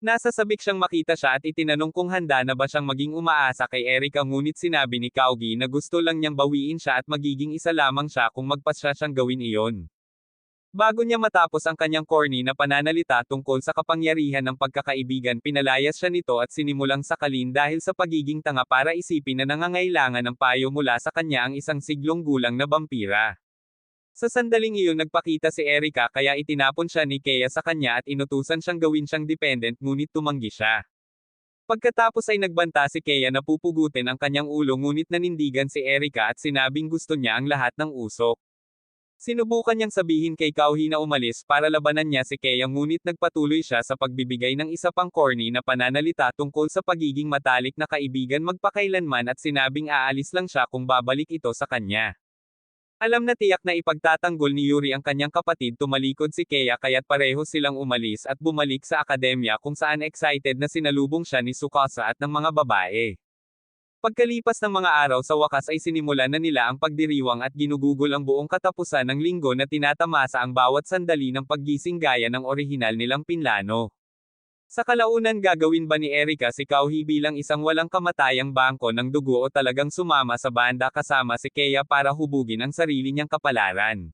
Nasa sabik siyang makita siya at itinanong kung handa na ba siyang maging umaasa kay Erika ngunit sinabi ni Kaugi na gusto lang niyang bawiin siya at magiging isa lamang siya kung magpasya siyang gawin iyon. Bago niya matapos ang kanyang corny na pananalita tungkol sa kapangyarihan ng pagkakaibigan pinalayas siya nito at sinimulang sakalin dahil sa pagiging tanga para isipin na nangangailangan ng payo mula sa kanya ang isang siglong gulang na bampira. Sa sandaling iyon nagpakita si Erika kaya itinapon siya ni Kea sa kanya at inutusan siyang gawin siyang dependent ngunit tumanggi siya. Pagkatapos ay nagbanta si Kea na pupugutin ang kanyang ulo ngunit nanindigan si Erika at sinabing gusto niya ang lahat ng usok. Sinubukan niyang sabihin kay Kauhi na umalis para labanan niya si Kea ngunit nagpatuloy siya sa pagbibigay ng isa pang corny na pananalita tungkol sa pagiging matalik na kaibigan magpakailanman at sinabing aalis lang siya kung babalik ito sa kanya. Alam na tiyak na ipagtatanggol ni Yuri ang kanyang kapatid tumalikod si Kea kaya't pareho silang umalis at bumalik sa akademya kung saan excited na sinalubong siya ni Tsukasa at ng mga babae. Pagkalipas ng mga araw sa wakas ay sinimulan na nila ang pagdiriwang at ginugugol ang buong katapusan ng linggo na tinatamasa ang bawat sandali ng paggising gaya ng orihinal nilang pinlano. Sa kalaunan gagawin ba ni Erika si Kauhi bilang isang walang kamatayang bangko ng dugo o talagang sumama sa banda kasama si Kea para hubugin ang sarili niyang kapalaran?